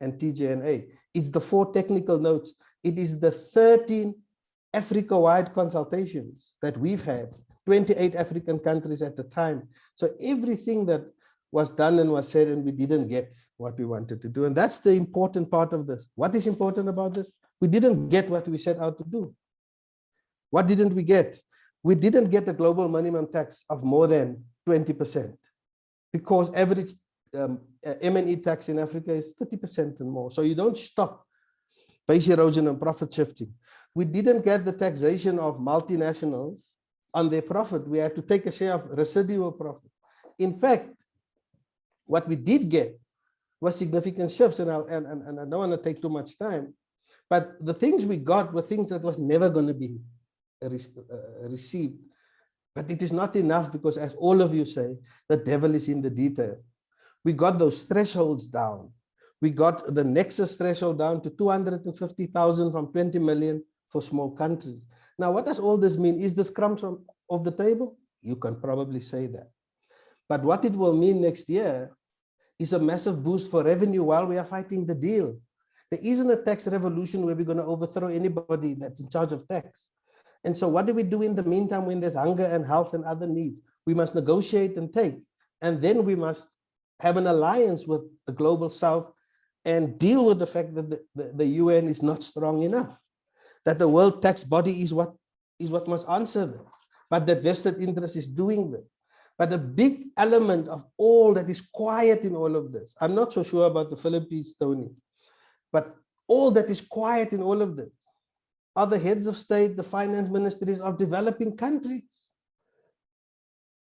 and TJNA. It's the 4 technical notes. It is the 13 Africa-wide consultations that we've had, 28 African countries at the time. So everything that was done and was said, and we didn't get what we wanted to do. And that's the important part of this. What is important about this? We didn't get what we set out to do. What didn't we get? We didn't get a global minimum tax of more than 20%, because average M&E tax in Africa is 30% and more. So you don't stop base erosion and profit shifting. We didn't get the taxation of multinationals on their profit. We had to take a share of residual profit. In fact, what we did get was significant shifts, and I don't want to take too much time, but the things we got were things that was never going to be received. But it is not enough because, as all of you say, the devil is in the detail. We got those thresholds down. We got the nexus threshold down to 250,000 from 20 million for small countries. Now, what does all this mean? Is this crumbs off the table? You can probably say that. But what it will mean next year is a massive boost for revenue while we are fighting the deal. There isn't a tax revolution where we're going to overthrow anybody that's in charge of tax. And so what do we do in the meantime when there's hunger and health and other needs? We must negotiate and take. And then we must have an alliance with the global south and deal with the fact that the UN is not strong enough, that the world tax body is what must answer them, but that vested interest is doing that. But a big element of all that is quiet in all of this, I'm not so sure about the Philippines, Tony, but all that is quiet in all of this are the heads of state, the finance ministries of developing countries.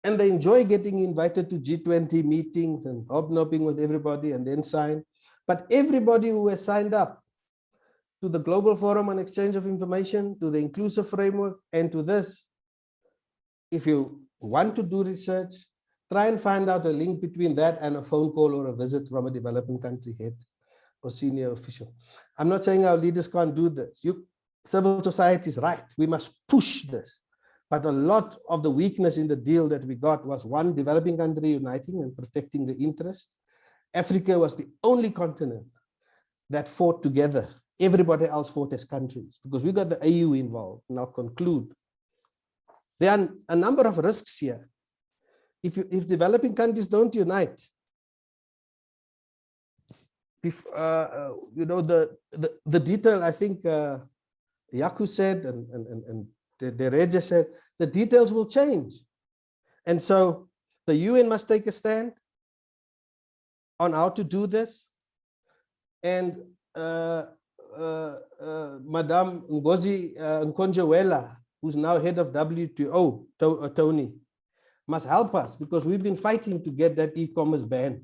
And they enjoy getting invited to G20 meetings and hobnobbing with everybody and then sign. But everybody who has signed up to the Global Forum on Exchange of Information, to the Inclusive Framework, and to this, if you want to do research, try and find out a link between that and a phone call or a visit from a developing country head or senior official. I'm not saying our leaders can't do this. Civil society is right. We must push this. But a lot of the weakness in the deal that we got was, one, developing country uniting and protecting the interest. Africa was the only continent that fought together. Everybody else fought as countries because we got the AU involved. And I'll conclude. There are a number of risks here. If developing countries don't unite, the detail, I think Yaku said and Dereja said, the details will change. And so the UN must take a stand on how to do this. And Madame Ngozi Nkonjo-Iweala, who's now head of WTO, Tony, must help us because we've been fighting to get that e-commerce ban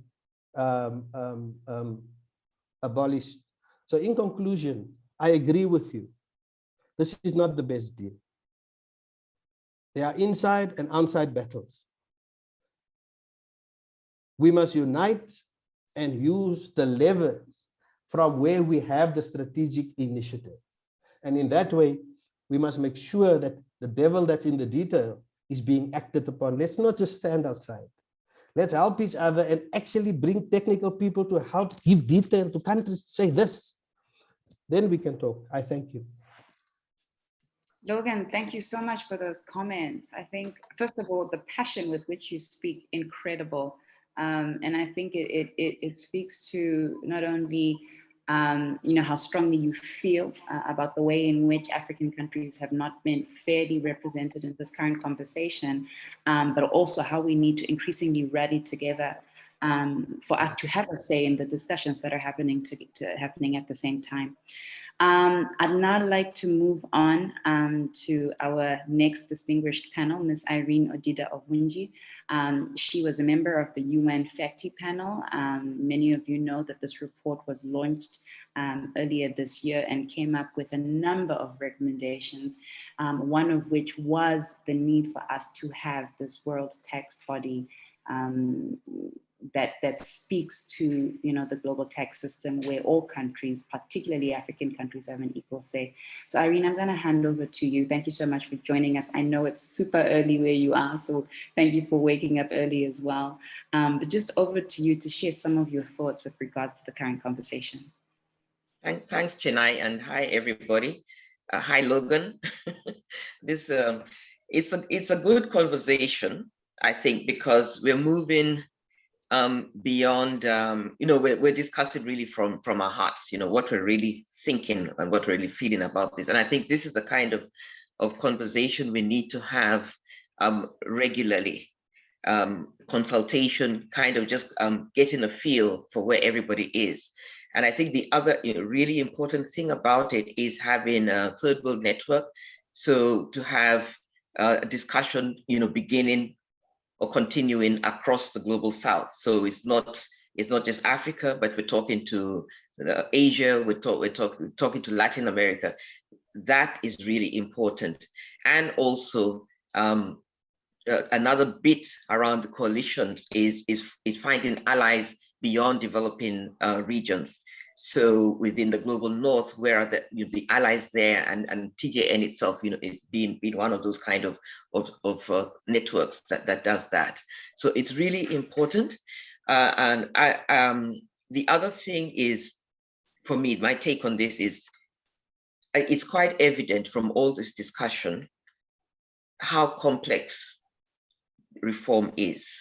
abolished. So in conclusion, I agree with you. This is not the best deal. There are inside and outside battles. We must unite and use the levers from where we have the strategic initiative. And in that way, we must make sure that the devil that's in the detail is being acted upon. Let's not just stand outside. Let's help each other and actually bring technical people to help give detail to countries to say this. Then we can talk. I thank you. Logan, thank you so much for those comments. I think, first of all, the passion with which you speak, incredible. And I think it speaks to not only how strongly you feel about the way in which African countries have not been fairly represented in this current conversation, but also how we need to increasingly rally together for us to have a say in the discussions that are happening happening at the same time. I'd now like to move on to our next distinguished panel, Ms. Irene Odida Ovunji. She was a member of the UN FACTI panel. Many of you know that this report was launched earlier this year and came up with a number of recommendations, one of which was the need for us to have this world tax body that speaks to the global tax system where all countries, particularly African countries, have an equal say. So Irene, I'm going to hand over to you. Thank you so much for joining us. I know it's super early where you are, so thank you for waking up early as well. But just over to you to share some of your thoughts with regards to the current conversation. Thanks, Chinai, and hi everybody. Hi Logan. This it's a good conversation, I think, because we're moving beyond, we're discussing really from our hearts, what we're really thinking and what we're really feeling about this. And I think this is the kind of conversation we need to have regularly. Consultation, kind of just getting a feel for where everybody is. And I think the other really important thing about it is having a third world network. So to have a discussion, beginning or continuing across the global south. So it's not just Africa, but we're talking to Asia, we're talking to Latin America. That is really important. And also another bit around the coalitions is finding allies beyond developing regions. So within the global north, where are the allies there, and TJN itself, is being one of those kind of networks that does that. So it's really important. And the other thing is, for me, my take on this is, it's quite evident from all this discussion how complex reform is,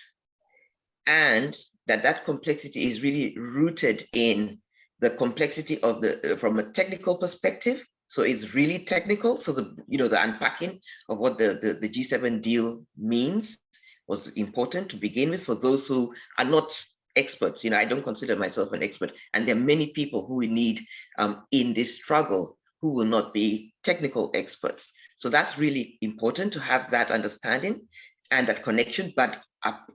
and that complexity is really rooted in the complexity of from a technical perspective. So it's really technical. So the unpacking of what the G7 deal means, was important to begin with for those who are not experts. I don't consider myself an expert, and there are many people who we need in this struggle who will not be technical experts. So that's really important to have that understanding and that connection, but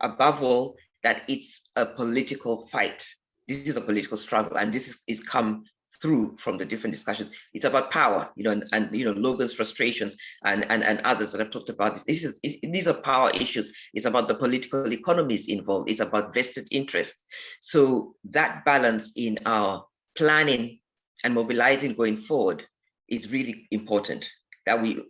above all, that it's a political fight. This is a political struggle, and this is come through from the different discussions. It's about power, and Logan's frustrations and others that have talked about this. These are power issues. It's about the political economies involved. It's about vested interests. So that balance in our planning and mobilizing going forward is really important.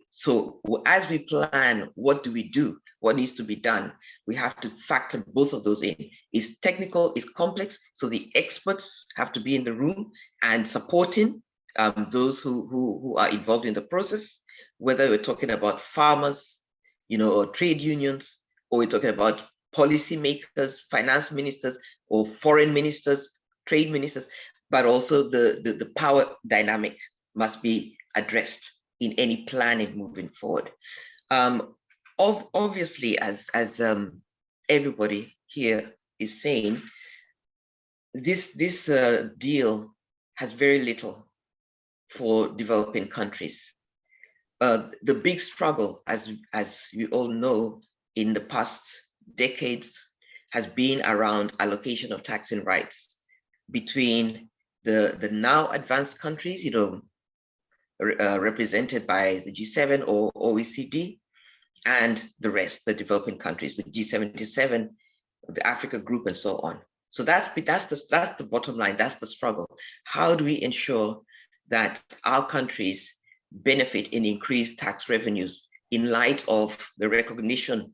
So as we plan, what do we do? What needs to be done? We have to factor both of those in. It's technical, it's complex, so the experts have to be in the room and supporting those who are involved in the process, whether we're talking about farmers, or trade unions, or we're talking about policymakers, finance ministers, or foreign ministers, trade ministers, but also the power dynamic must be addressed in any planning moving forward. Obviously, as everybody here is saying, this deal has very little for developing countries. The big struggle, as you all know, in the past decades, has been around allocation of taxing rights between the now advanced countries, represented by the G7 or OECD, and the rest, the developing countries, the G77, the Africa group, and so on. So that's the bottom line. That's the struggle. How do we ensure that our countries benefit in increased tax revenues in light of the recognition,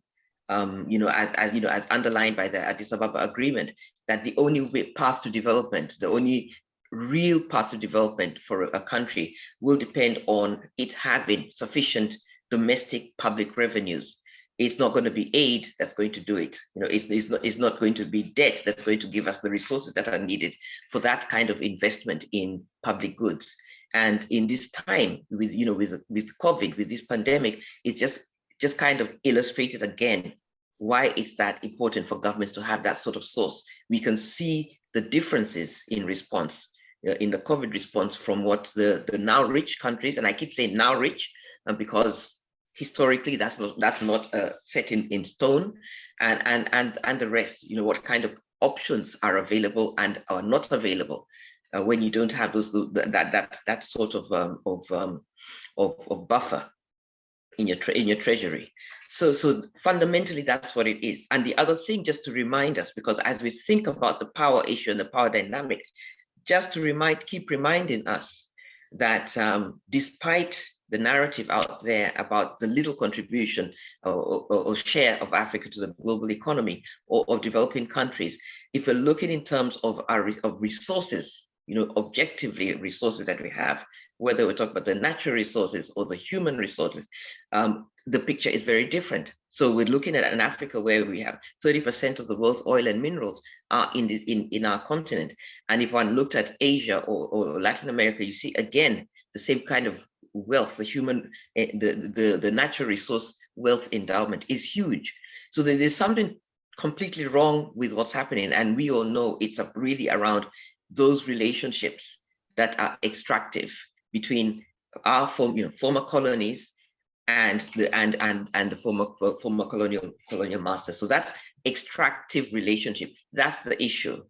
as underlined by the Addis Ababa Agreement, that the only path to development, the only real path to development for a country will depend on it having sufficient domestic public revenues. It's not going to be aid that's going to do it. It's not going to be debt that's going to give us the resources that are needed for that kind of investment in public goods. And in this time, with COVID, with this pandemic, it's just kind of illustrated again why it's that important for governments to have that sort of source. We can see the differences in response, in the COVID response, from what the now rich countries, and I keep saying now rich, because historically that's not set in stone, and the rest, what kind of options are available and are not available when you don't have that sort of buffer in your treasury. So fundamentally, that's what it is. And the other thing, just to remind us, because as we think about the power issue and the power dynamic, just to keep reminding us that despite the narrative out there about the little contribution or share of Africa to the global economy or of developing countries, if we're looking in terms of resources, objectively resources that we have, whether we talk about the natural resources or the human resources, the picture is very different. So we're looking at an Africa where we have 30% of the world's oil and minerals are in our continent. And if one looked at Asia or Latin America, you see again the same kind of wealth. The human, the natural resource wealth endowment is huge. So there's something completely wrong with what's happening, and we all know it's really around those relationships that are extractive between our former colonies and the former colonial masters. So that's extractive relationship. That's the issue.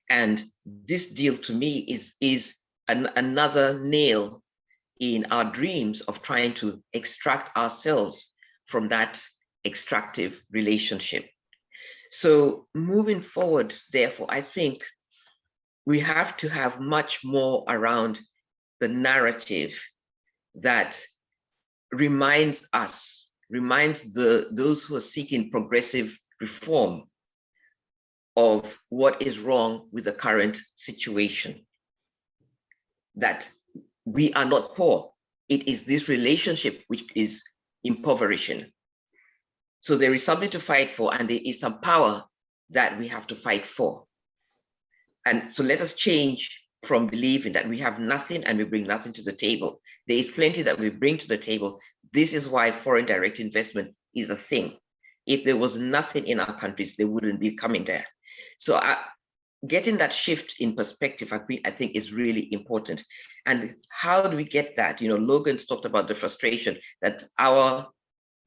And this deal to me is another nail in our dreams of trying to extract ourselves from that extractive relationship. So moving forward, therefore, I think we have to have much more around the narrative that reminds those who are seeking progressive reform of what is wrong with the current situation. That we are not poor. It is this relationship which is impoverishing. So there is something to fight for, and there is some power that we have to fight for. And so let us change from believing that we have nothing and we bring nothing to the table. There is plenty that we bring to the table. This is why foreign direct investment is a thing. if there was nothing in our countries, they wouldn't be coming there. So getting that shift in perspective, I think is really important. And how do we get that? Logan's talked about the frustration that our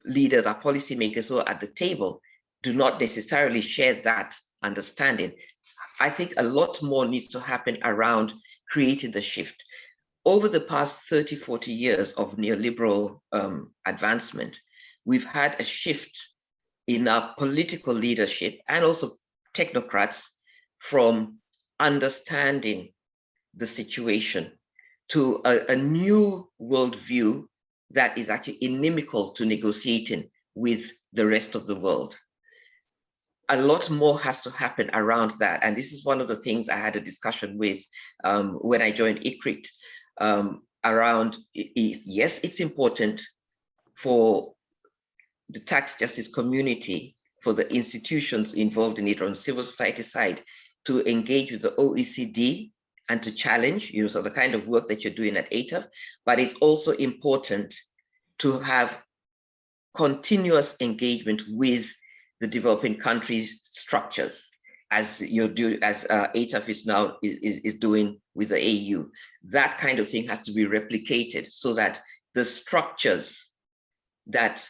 leaders, our policymakers who are at the table do not necessarily share that understanding. I think a lot more needs to happen around creating the shift. Over the past 30, 40 years of neoliberal advancement, we've had a shift in our political leadership and also technocrats from understanding the situation to a new worldview that is actually inimical to negotiating with the rest of the world. A lot more has to happen around that. And this is one of the things I had a discussion with when I joined ICRIT around, yes, it's important for the tax justice community, for the institutions involved in it on the civil society side to engage with the OECD and to challenge, so the kind of work that you're doing at ATAF, but it's also important to have continuous engagement with the developing countries' structures, as ATAF is now is doing with the AU. That kind of thing has to be replicated so that the structures that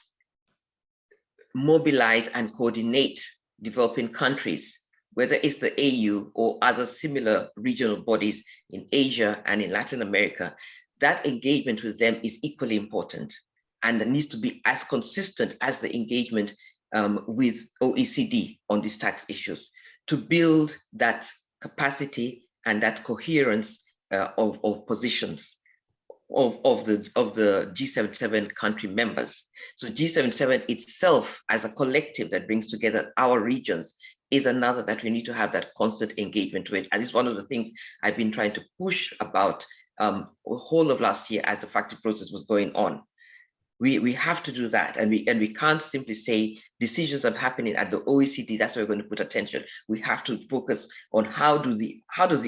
mobilize and coordinate developing countries, whether it's the AU or other similar regional bodies in Asia and in Latin America, that engagement with them is equally important and it needs to be as consistent as the engagement with OECD on these tax issues to build that capacity and that coherence of positions of the G7 country members. So G7 itself as a collective that brings together our regions is another that we need to have that constant engagement with. And it's one of the things I've been trying to push about the whole of last year as the FACTI process was going on. We have to do that, and we can't simply say decisions are happening at the OECD, that's where we're going to put attention. We have to focus on how does the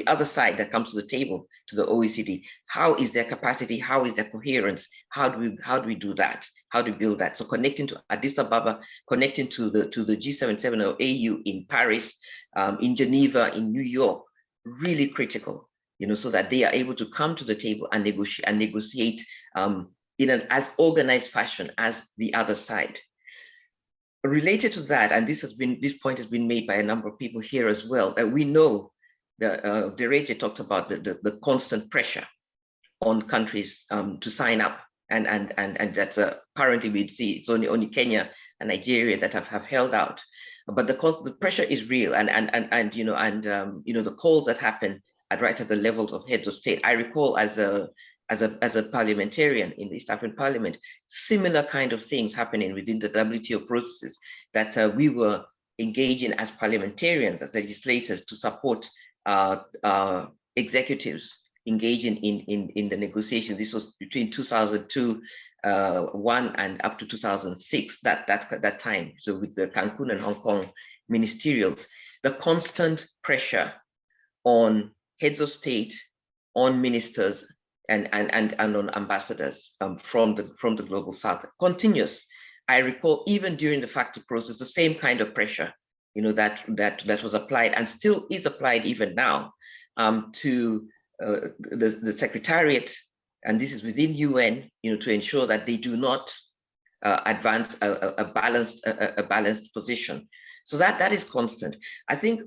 other side that comes to the table, to the OECD, how is their capacity, how is their coherence, how do we do that, how do we build that? So connecting to Addis Ababa, connecting to the G7 or AU in Paris, in Geneva, in New York, really critical, so that they are able to come to the table and negotiate in an as organized fashion as the other side. Related to that, and this point has been made by a number of people here as well, that we know that Dereje talked about the constant pressure on countries to sign up, and that's apparently we'd see it's only Kenya and Nigeria that have held out, but the pressure is real, and the calls that happen right at the levels of heads of state. I recall as a parliamentarian in the East African Parliament, similar kind of things happening within the WTO processes that we were engaging as parliamentarians, as legislators, to support executives engaging in the negotiations. This was between 2002, 1 and up to 2006, that time. So with the Cancun and Hong Kong ministerials, the constant pressure on heads of state, on ministers, and on ambassadors from the global south, continuous. I recall even during the FACTI process, the same kind of pressure, that was applied and still is applied even now to the Secretariat, and this is within UN, to ensure that they do not advance a balanced position. So that is constant. I think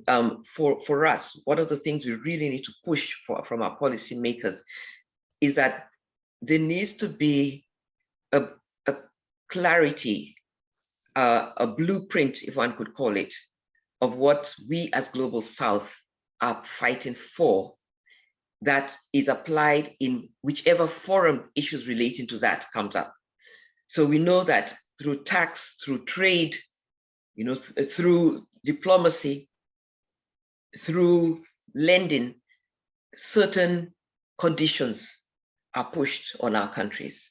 for us, one of the things we really need to push from our policymakers is that there needs to be a clarity, a blueprint, if one could call it, of what we as Global South are fighting for, that is applied in whichever forum issues relating to that comes up. So we know that through tax, through trade, through diplomacy, through lending, certain conditions are pushed on our countries.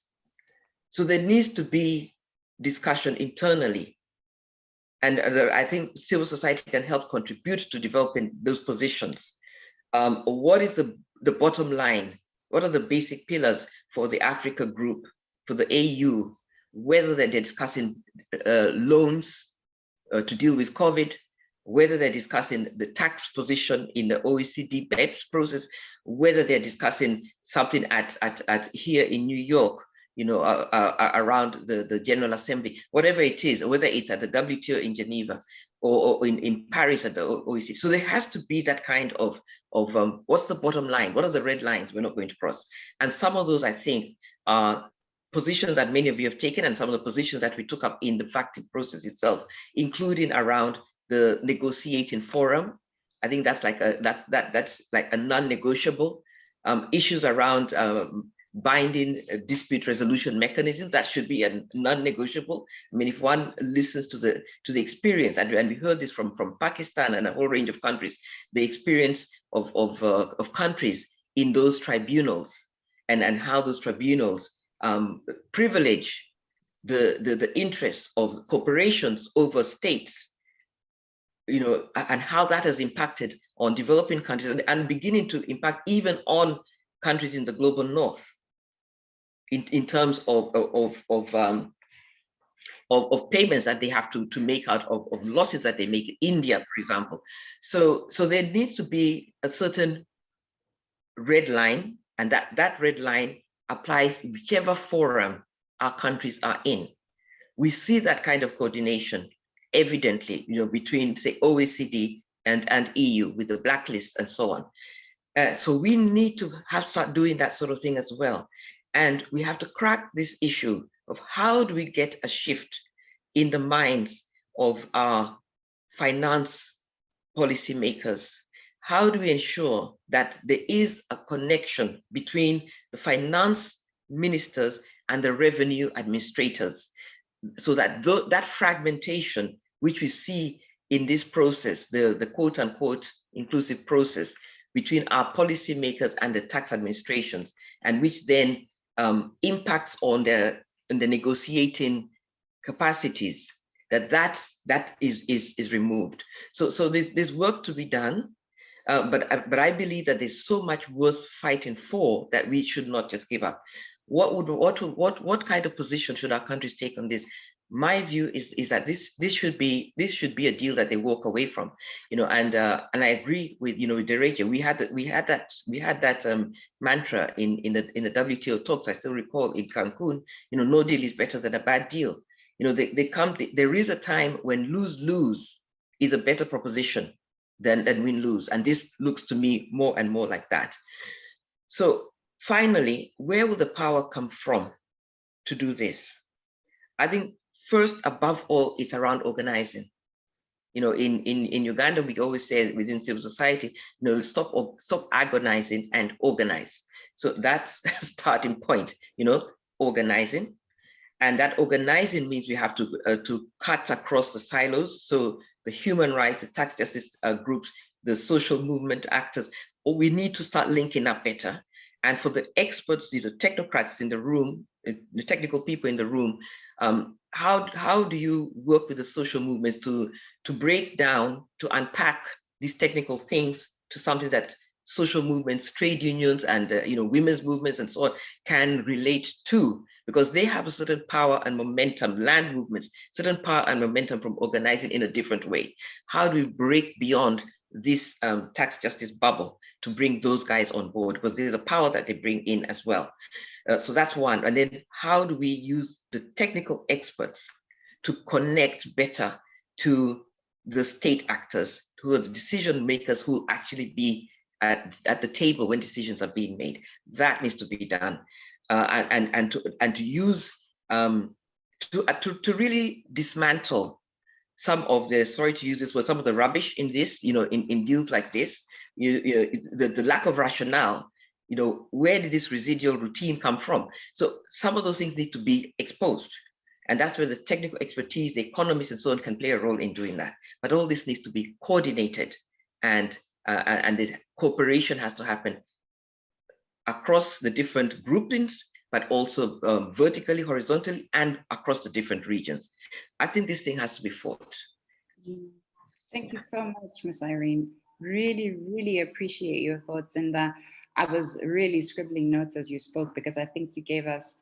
So there needs to be discussion internally. And I think civil society can help contribute to developing those positions. What is the bottom line? What are the basic pillars for the Africa group, for the AU, whether they're discussing loans, to deal with COVID, whether they're discussing the tax position in the OECD BEPS process, whether they're discussing something at here in New York, you know, around the General Assembly, whatever it is, or whether it's at the WTO in Geneva or in Paris at the OECD. So there has to be that kind of what's the bottom line? What are the red lines we're not going to cross? And some of those, I think, are positions that many of you have taken, and some of the positions that we took up in the FACTIC process itself, including around the negotiating forum. I think that's like that's like a non-negotiable. Issues around binding dispute resolution mechanisms, that should be a non-negotiable. I mean, if one listens to the experience, and we heard this from Pakistan and a whole range of countries, the experience of countries in those tribunals, and how those tribunals privilege the interests of corporations over states, you know, and how that has impacted on developing countries and beginning to impact even on countries in the global north in terms of payments that they have to make out of losses that they make in India, for example. So there needs to be a certain red line, and that red line applies whichever forum our countries are in. We see that kind of coordination evidently, you know, between, say, OECD and EU with the blacklist and so on. So we need to start doing that sort of thing as well. And we have to crack this issue of how do we get a shift in the minds of our finance policymakers? How do we ensure that there is a connection between the finance ministers and the revenue administrators, so that that fragmentation, which we see in this process, the quote unquote inclusive process between our policymakers and the tax administrations, and which then impacts on the negotiating capacities, that is removed. So there's work to be done, but I believe that there's so much worth fighting for that we should not just give up. What kind of position should our countries take on this? My view is that this should be a deal that they walk away from, you know. And I agree with, you know, Dereje. We had that mantra in the WTO talks. I still recall in Cancun, you know, no deal is better than a bad deal. You know, there is a time when lose-lose is a better proposition than win-lose, and this looks to me more and more like that. So finally, where will the power come from to do this? I think first, above all, it's around organizing. You know, in Uganda, we always say within civil society, you know, stop agonizing and organize. So that's a starting point, you know, organizing. And that organizing means we have to cut across the silos. So the human rights, the tax justice groups, the social movement actors, we need to start linking up better. And for the experts, the technocrats in the room, the technical people in the room, how do you work with the social movements to break down, to unpack these technical things to something that social movements, trade unions, and you know, women's movements and so on can relate to, because they have a certain power and momentum, land movements, certain power and momentum from organizing in a different way. How do we break beyond this tax justice bubble to bring those guys on board? Because there's a power that they bring in as well. So that's one. And then how do we use the technical experts to connect better to the state actors, who are the decision makers, who will actually be at the table when decisions are being made? That needs to be done. And to use to really dismantle some of the, sorry to use this word, some of the rubbish in this, you know, in deals like this, the lack of rationale, you know, where did this residual routine come from? So some of those things need to be exposed. And that's where the technical expertise, the economists and so on can play a role in doing that. But all this needs to be coordinated, and this cooperation has to happen across the different groupings, but also vertically, horizontally, and across the different regions. I think this thing has to be fought. Thank you so much, Ms. Irene. Really, really appreciate your thoughts. And I was really scribbling notes as you spoke, because I think you gave us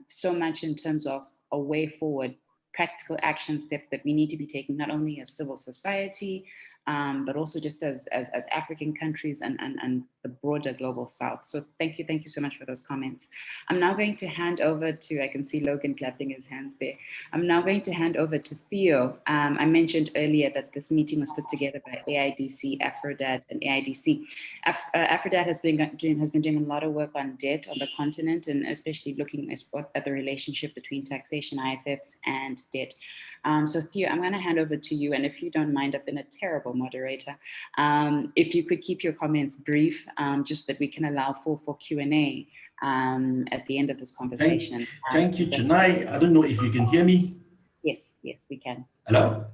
so much in terms of a way forward practical action steps that we need to be taking, not only as civil society, but also just as African countries and the broader global South. So thank you so much for those comments. I'm now going to hand over to, I can see Logan clapping his hands there. I'm now going to hand over to Theo. I mentioned earlier that this meeting was put together by AIDC, AFRODAD, and AIDC. AFRODAD has been doing a lot of work on debt on the continent, and especially looking at the relationship between taxation, IFFs, and debt. So Theo, I'm going to hand over to you, and if you don't mind, I've been a terrible moderator. If you could keep your comments brief, just that we can allow for Q&A at the end of this conversation. Thank you, Chennai. I don't know if you can hear me. Yes, we can. Hello?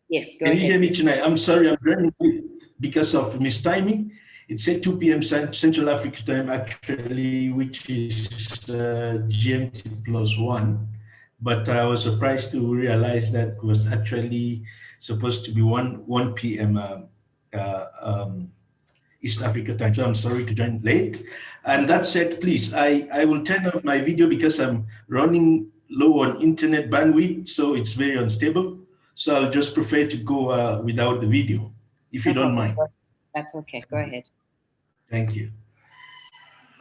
Yes, go ahead. Can you hear me, Chennai? I'm sorry, I'm running late because of mistiming. It said 2 p.m. Central African time, actually, which is GMT +1. But I was surprised to realize that was actually supposed to be 1 p.m. East Africa time. So I'm sorry to join late. And that said, please, I will turn off my video because I'm running low on internet bandwidth, so it's very unstable. So I'll just prefer to go without the video, if you don't mind. That's okay. Go ahead. Thank you.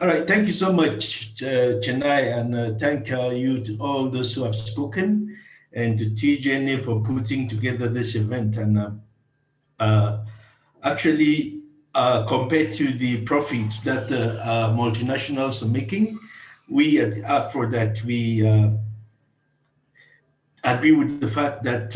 All right, thank you so much, Chennai, and thank you to all those who have spoken, and to TJNA for putting together this event. And actually, compared to the profits that multinationals are making, we at AFRODAD, we agree with the fact that,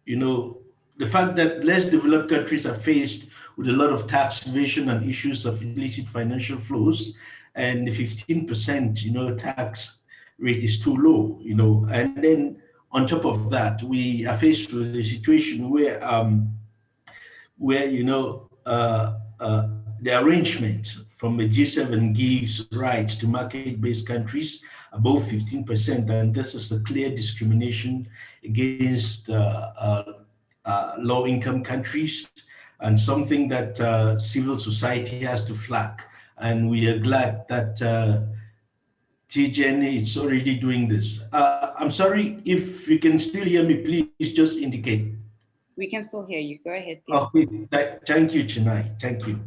the fact that less developed countries are faced with a lot of tax evasion and issues of illicit financial flows, and the 15%, tax rate is too low, and then on top of that, we are faced with a situation where the arrangement from the G7 gives rights to market-based countries above 15%, and this is a clear discrimination against low-income countries, and something that civil society has to flag. And we are glad that TJNA is already doing this. I'm sorry, if you can still hear me, please just indicate. We can still hear you. Go ahead. Okay, thank you, Chennai. Thank you.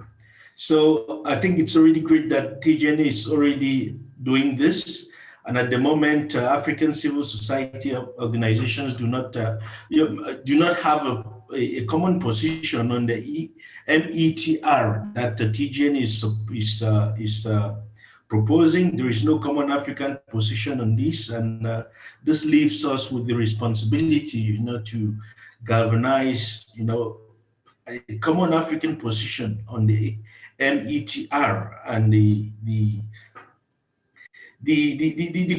So I think it's already great that TJNA is already doing this. And at the moment, African civil society organizations do not have a common position on the METR that the TJN is proposing. There is no common African position on this, and this leaves us with the responsibility, to galvanize, a common African position on the METR. And the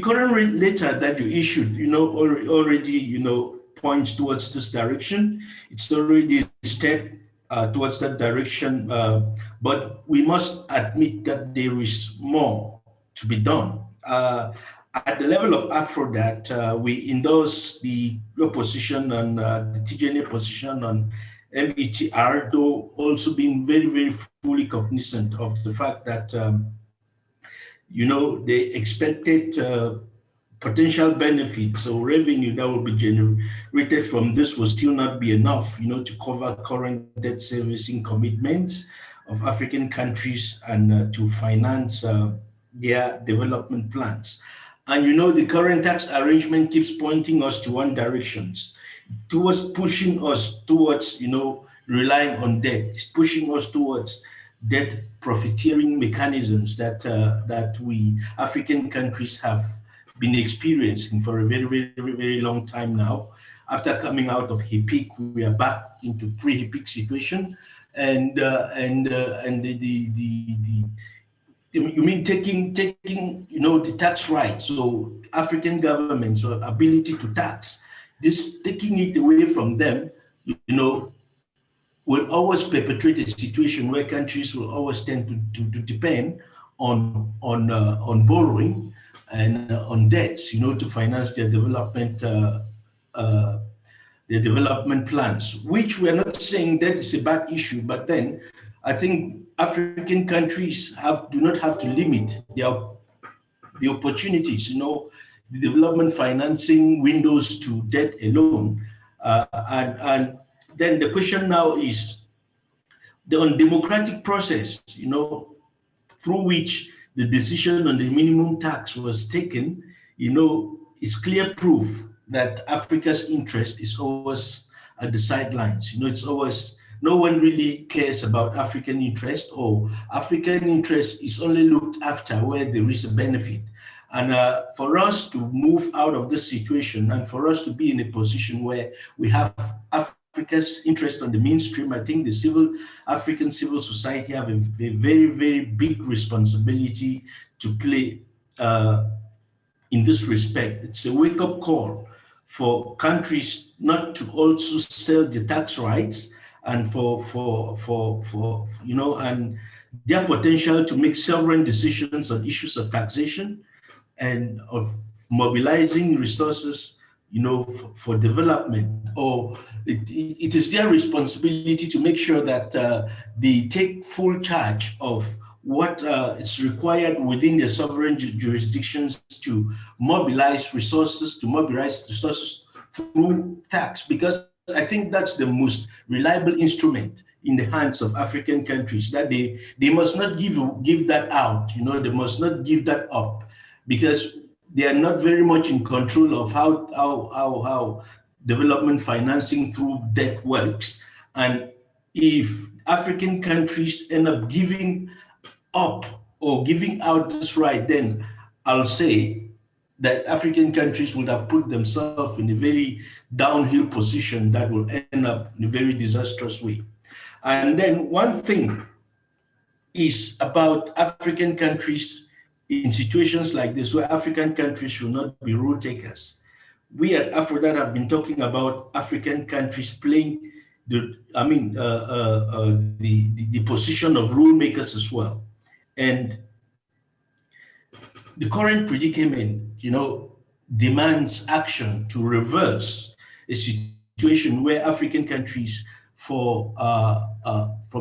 current letter that you issued, already, points towards this direction. It's already a step towards that direction, but we must admit that there is more to be done. At the level of AFRODAD, we endorse your position on the TJNA position on METR, though also being very, very fully cognizant of the fact that the expected potential benefits or revenue that will be generated from this will still not be enough, to cover current debt servicing commitments of African countries and to finance their development plans. And the current tax arrangement keeps pointing us to one direction, towards pushing us towards, relying on debt. It's pushing us towards debt profiteering mechanisms that we African countries have been experiencing for a very, very, very long time now. After coming out of HIPIC, we are back into pre-HIPIC situation, and you mean taking the tax rights, so African governments' ability to tax, this taking it away from them, will always perpetuate a situation where countries will always tend to depend on borrowing and on debts, to finance their development plans. Which we are not saying that is a bad issue, but then I think African countries do not have to limit the opportunities. the development financing windows to debt alone. And then the question now is the undemocratic process, through which the decision on the minimum tax was taken, is clear proof that Africa's interest is always at the sidelines. It's always, no one really cares about African interest, or African interest is only looked after where there is a benefit. And for us to move out of this situation and for us to be in a position where we have Africa's interest on the mainstream, I think the African civil society have a very, very big responsibility to play in this respect. It's a wake-up call for countries not to also sell the tax rights and for and their potential to make sovereign decisions on issues of taxation and of mobilizing resources, for development. Or it is their responsibility to make sure that they take full charge of what is required within their sovereign jurisdictions to mobilize resources, through tax, because I think that's the most reliable instrument in the hands of African countries, that they must not give that out, they must not give that up, because they are not very much in control of how development financing through debt works. And if African countries end up giving up or giving out this right, then I'll say that African countries would have put themselves in a very downhill position that will end up in a very disastrous way. And then one thing is about African countries in situations like this, where African countries should not be rule takers. We at AFRODAD have been talking about African countries playing the position of rule makers as well. And the current predicament, demands action to reverse a situation where African countries from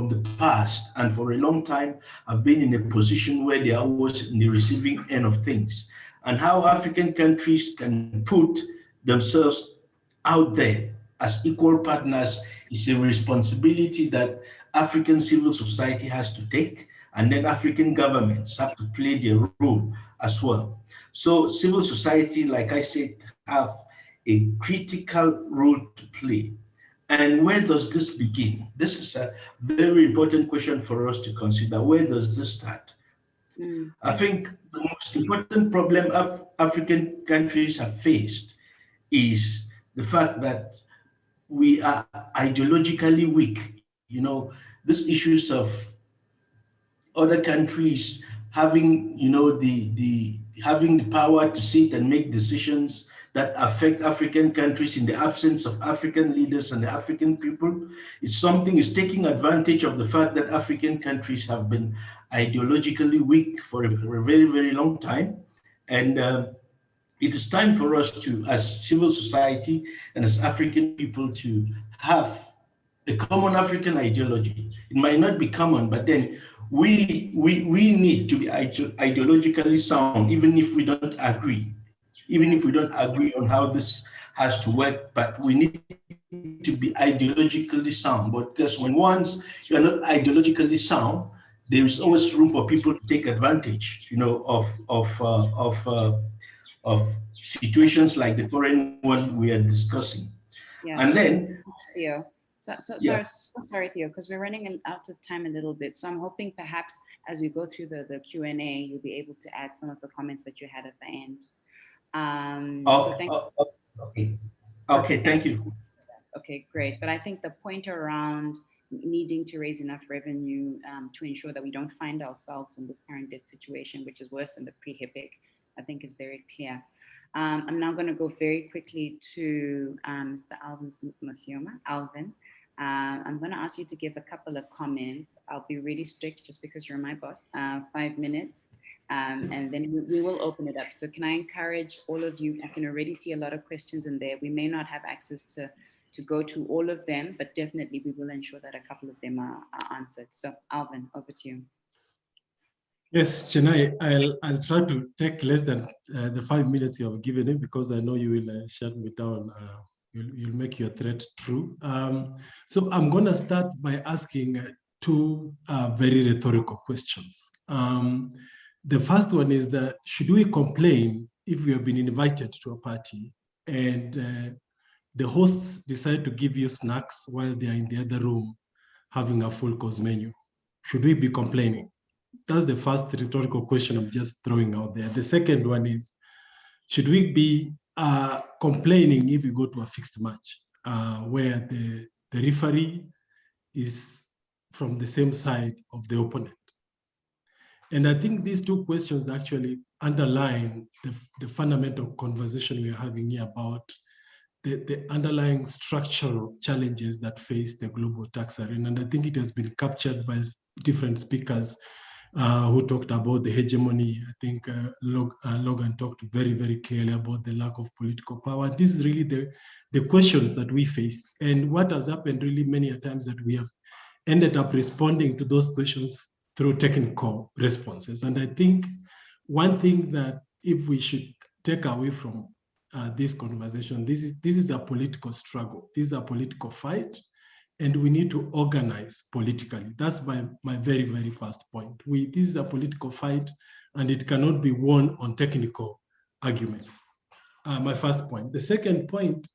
the past and for a long time have been in a position where they are always in the receiving end of things. And how African countries can put themselves out there as equal partners is a responsibility that African civil society has to take, and then African governments have to play their role as well. So civil society, like I said, have a critical role to play. And where does this begin? This is a very important question for us to consider. Where does this start? I think the most important problem African countries have faced is the fact that we are ideologically weak. These issues of other countries having, having the power to sit and make decisions that affect African countries in the absence of African leaders and the African people. It's taking advantage of the fact that African countries have been ideologically weak for a very, very long time. And it is time for us to, as civil society and as African people, to have a common African ideology. It might not be common, but then we need to be ideologically sound, even if we don't agree. Even if we don't agree on how this has to work, but we need to be ideologically sound. Because once you're not ideologically sound, there is always room for people to take advantage, of situations like the current one we are discussing. Yeah. And then, Theo. Sorry, Theo, because we're running out of time a little bit. So I'm hoping perhaps as we go through the Q&A, you'll be able to add some of the comments that you had at the end. Okay, thank you. Okay, great. But I think the point around needing to raise enough revenue to ensure that we don't find ourselves in this current debt situation, which is worse than the pre-HIPC, I think is very clear. I'm now going to go very quickly to Mr. Alvin Masioma. Alvin, I'm going to ask you to give a couple of comments. I'll be really strict just because you're my boss, 5 minutes. And then we will open it up. So can I encourage all of you? I can already see a lot of questions in there. We may not have access to go to all of them, but definitely we will ensure that a couple of them are answered. So Alvin, over to you. Yes, Chennai, I'll try to take less than the 5 minutes you have given me, because I know you will shut me down. You'll make your threat true. So I'm going to start by asking two very rhetorical questions. The first one is that, should we complain if we have been invited to a party and the hosts decide to give you snacks while they are in the other room having a full course menu? Should we be complaining? That's the first rhetorical question I'm just throwing out there. The second one is, should we be complaining if we go to a fixed match where the referee is from the same side of the opponent? And I think these two questions actually underline the fundamental conversation we're having here about the underlying structural challenges that face the global tax arena. And I think it has been captured by different speakers who talked about the hegemony. I think Logan talked very, very clearly about the lack of political power. This is really the questions that we face. And what has happened really many a times that we have ended up responding to those questions through technical responses. And I think one thing that if we should take away from this conversation, this is a political struggle. This is a political fight, and we need to organize politically. That's my very, very first point. This is a political fight, and it cannot be won on technical arguments. My first point. The second point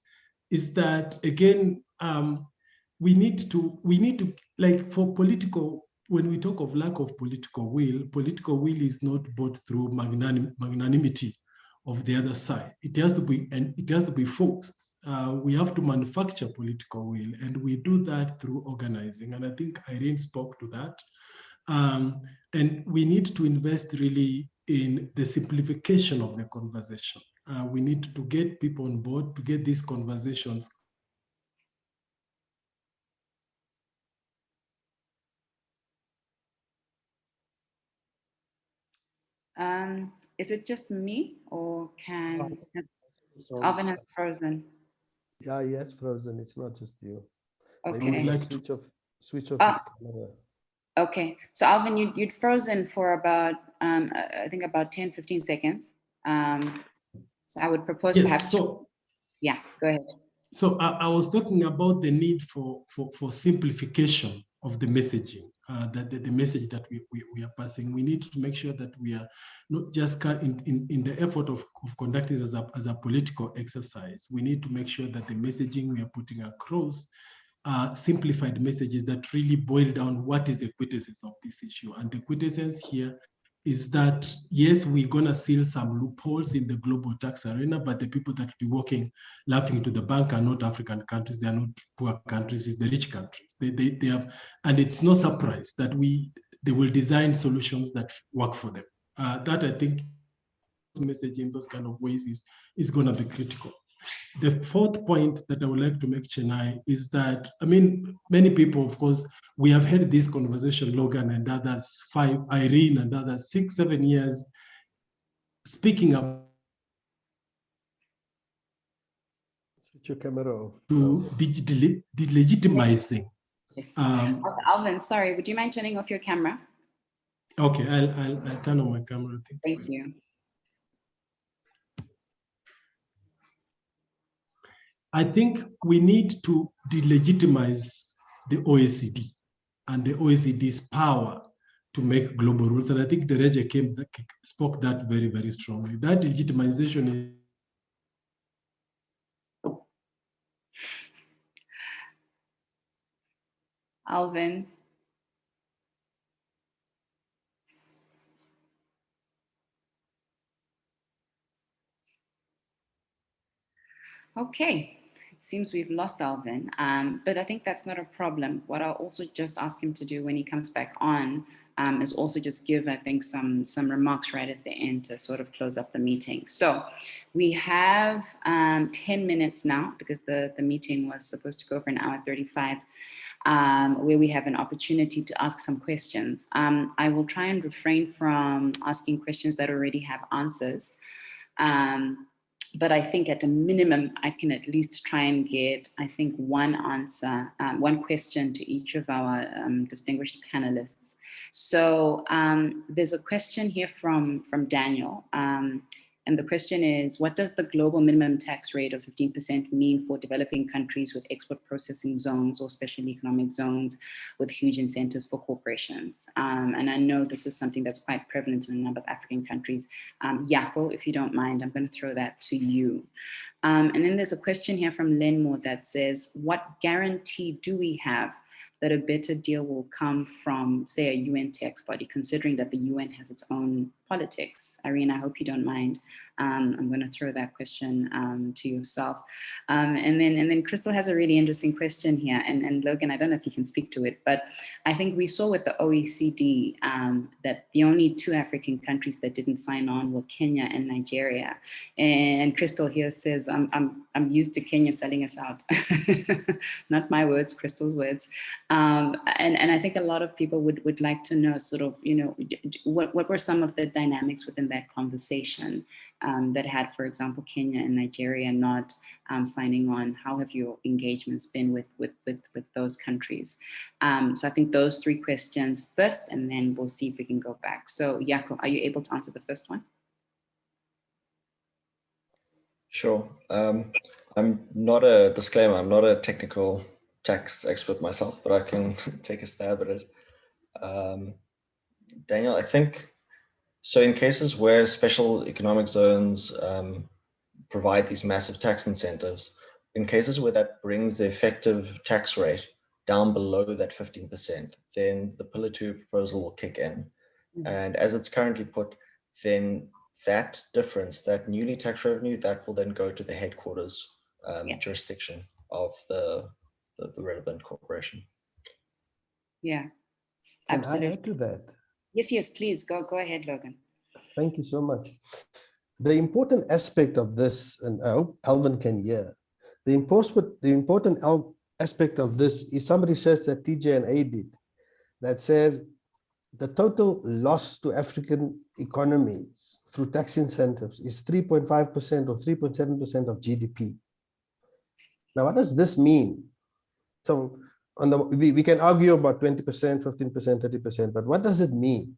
is that, again, we need to, like, for political, when we talk of lack of political will is not bought through magnanimity of the other side. It has to be, and it has to be forced. We have to manufacture political will, and we do that through organizing. And I think Irene spoke to that. And we need to invest really in the simplification of the conversation. We need to get people on board to get these conversations. Is it just me, or can Alvin have frozen? Yeah, yes, frozen. It's not just you. Okay. Maybe like switch off his camera. Okay, so Alvin, you'd frozen for about, I think about 10, 15 seconds. So I would propose perhaps, yeah, go ahead. So I was talking about the need for simplification of the messaging, that the message that we are passing. We need to make sure that we are not just in the effort of conducting this as a political exercise. We need to make sure that the messaging we are putting across simplified messages that really boil down what is the quintessence of this issue. And the quintessence here is that, yes, we're going to seal some loopholes in the global tax arena, but the people that will be walking laughing to the bank are not African countries, they are not poor countries, it's the rich countries. They have, and it's no surprise that they will design solutions that work for them. That, I think, messaging in those kind of ways is going to be critical. The fourth point that I would like to make, Chennai, is that, I mean, many people, of course, we have had this conversation, Logan and others, Irene and others, 6, 7 years, speaking about Switch your camera off. to delegitimizing. Yes. Alvin, sorry, would you mind turning off your camera? Okay, I'll turn on my camera. Thank you. I think we need to delegitimize the OECD and the OECD's power to make global rules. And I think Dereje spoke that very, very strongly. That legitimization is... Alvin. Okay. It seems we've lost Alvin, but I think that's not a problem. What I'll also just ask him to do when he comes back on is also just give, I think, some remarks right at the end to sort of close up the meeting. So we have 10 minutes now, because the meeting was supposed to go for 1:35, where we have an opportunity to ask some questions. I will try and refrain from asking questions that already have answers. but I think at a minimum, I can at least try and get, I think, one answer, one question to each of our distinguished panelists. So there's a question here from Daniel. And the question is, what does the global minimum tax rate of 15% mean for developing countries with export processing zones or special economic zones with huge incentives for corporations? And I know this is something that's quite prevalent in a number of African countries. Jaco, if you don't mind, I'm going to throw that to you. And then there's a question here from Lenmore that says, what guarantee do we have that a better deal will come from, say, a UN tax body, considering that the UN has its own politics? Irene, I hope you don't mind. I'm going to throw that question to yourself. And then Crystal has a really interesting question here. And Logan, I don't know if you can speak to it, but I think we saw with the OECD that the only two African countries that didn't sign on were Kenya and Nigeria. And Crystal here says, I'm used to Kenya selling us out. Not my words, Crystal's words. And I think a lot of people would like to know sort of, you know, what were some of the dynamics within that conversation that had, for example, Kenya and Nigeria not signing on? How have your engagements been with those countries? So I think those three questions first, and then we'll see if we can go back. So Jaco, are you able to answer the first one? Sure. I'm not a disclaimer, I'm not a technical tax expert myself, but I can take a stab at it. Daniel, I think, so in cases where special economic zones provide these massive tax incentives, in cases where that brings the effective tax rate down below that 15%, then the Pillar 2 proposal will kick in. Mm-hmm. And as it's currently put, then that difference, that newly tax revenue, that will then go to the headquarters jurisdiction of the relevant corporation. Yeah, Can absolutely. I add to that? Yes, please, go ahead, Logan. Thank you so much. The important aspect of this, and I hope Alvin can hear, the important aspect of this is some research that TJNA did that says the total loss to African economies through tax incentives is 3.5% or 3.7% of GDP. Now, what does this mean? So we can argue about 20%, 15%, 30%, but what does it mean?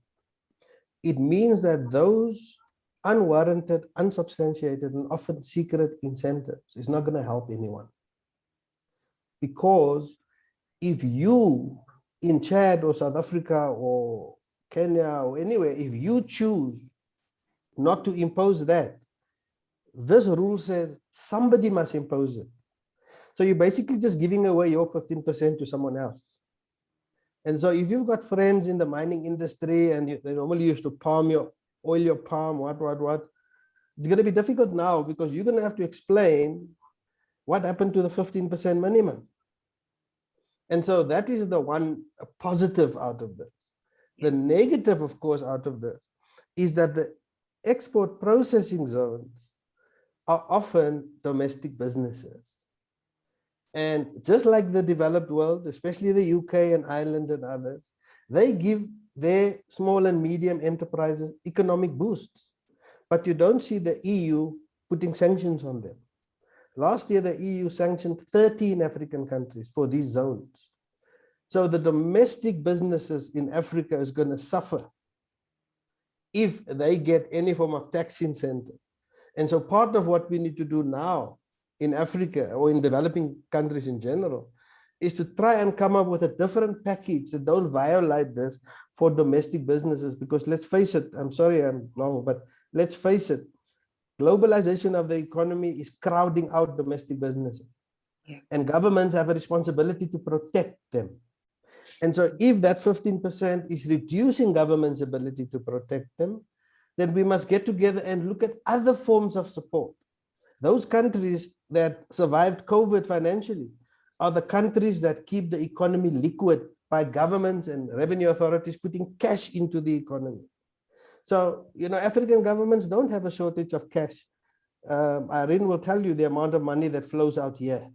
It means that those unwarranted, unsubstantiated, and often secret incentives is not going to help anyone. Because if you in Chad or South Africa or Kenya or anywhere, if you choose not to impose that, this rule says somebody must impose it. So you're basically just giving away your 15% to someone else. And so if you've got friends in the mining industry and they normally used to oil your palm, what, it's going to be difficult now because you're going to have to explain what happened to the 15% minimum. And so that is the one positive out of this. The negative, of course, out of this is that the export processing zones are often domestic businesses. And just like the developed world, especially the UK and Ireland and others, they give their small and medium enterprises economic boosts. But you don't see the EU putting sanctions on them. Last year, the EU sanctioned 13 African countries for these zones. So the domestic businesses in Africa is going to suffer if they get any form of tax incentive. And so part of what we need to do now in Africa or in developing countries in general is to try and come up with a different package that don't violate this for domestic businesses. Because let's face it, I'm sorry I'm long, but let's face it, globalization of the economy is crowding out domestic businesses. Yeah. And governments have a responsibility to protect them. And so if that 15% is reducing government's ability to protect them, then we must get together and look at other forms of support. Those countries that survived COVID financially are the countries that keep the economy liquid by governments and revenue authorities putting cash into the economy. So, you know, African governments don't have a shortage of cash. Irene will tell you the amount of money that flows out here.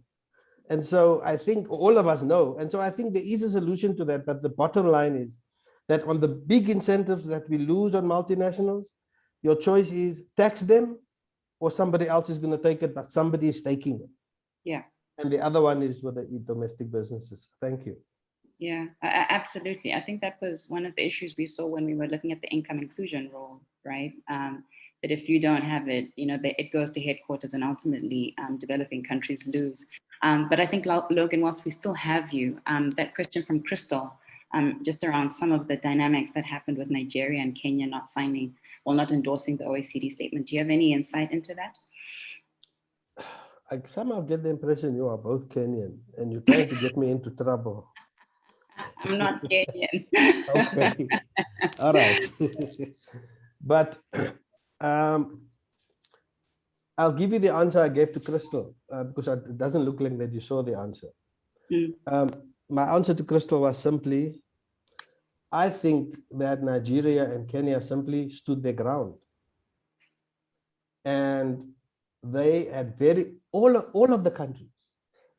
And so I think all of us know. And so I think there is a solution to that. But the bottom line is that on the big incentives that we lose on multinationals, your choice is tax them or somebody else is going to take it, but somebody is taking it. Yeah. And the other one is with the domestic businesses. Thank you. Yeah, absolutely. I think that was one of the issues we saw when we were looking at the income inclusion rule, right? That if you don't have it, you know, it goes to headquarters and ultimately developing countries lose. But I think, Logan, whilst we still have you, that question from Crystal, just around some of the dynamics that happened with Nigeria and Kenya not signing or not endorsing the OECD statement. Do you have any insight into that? I somehow get the impression you are both Kenyan and you're trying to get me into trouble. I'm not Kenyan. Okay, all right. But I'll give you the answer I gave to Crystal because it doesn't look like that you saw the answer. My answer to Crystal was simply, I think that Nigeria and Kenya simply stood their ground. And they had all of the countries,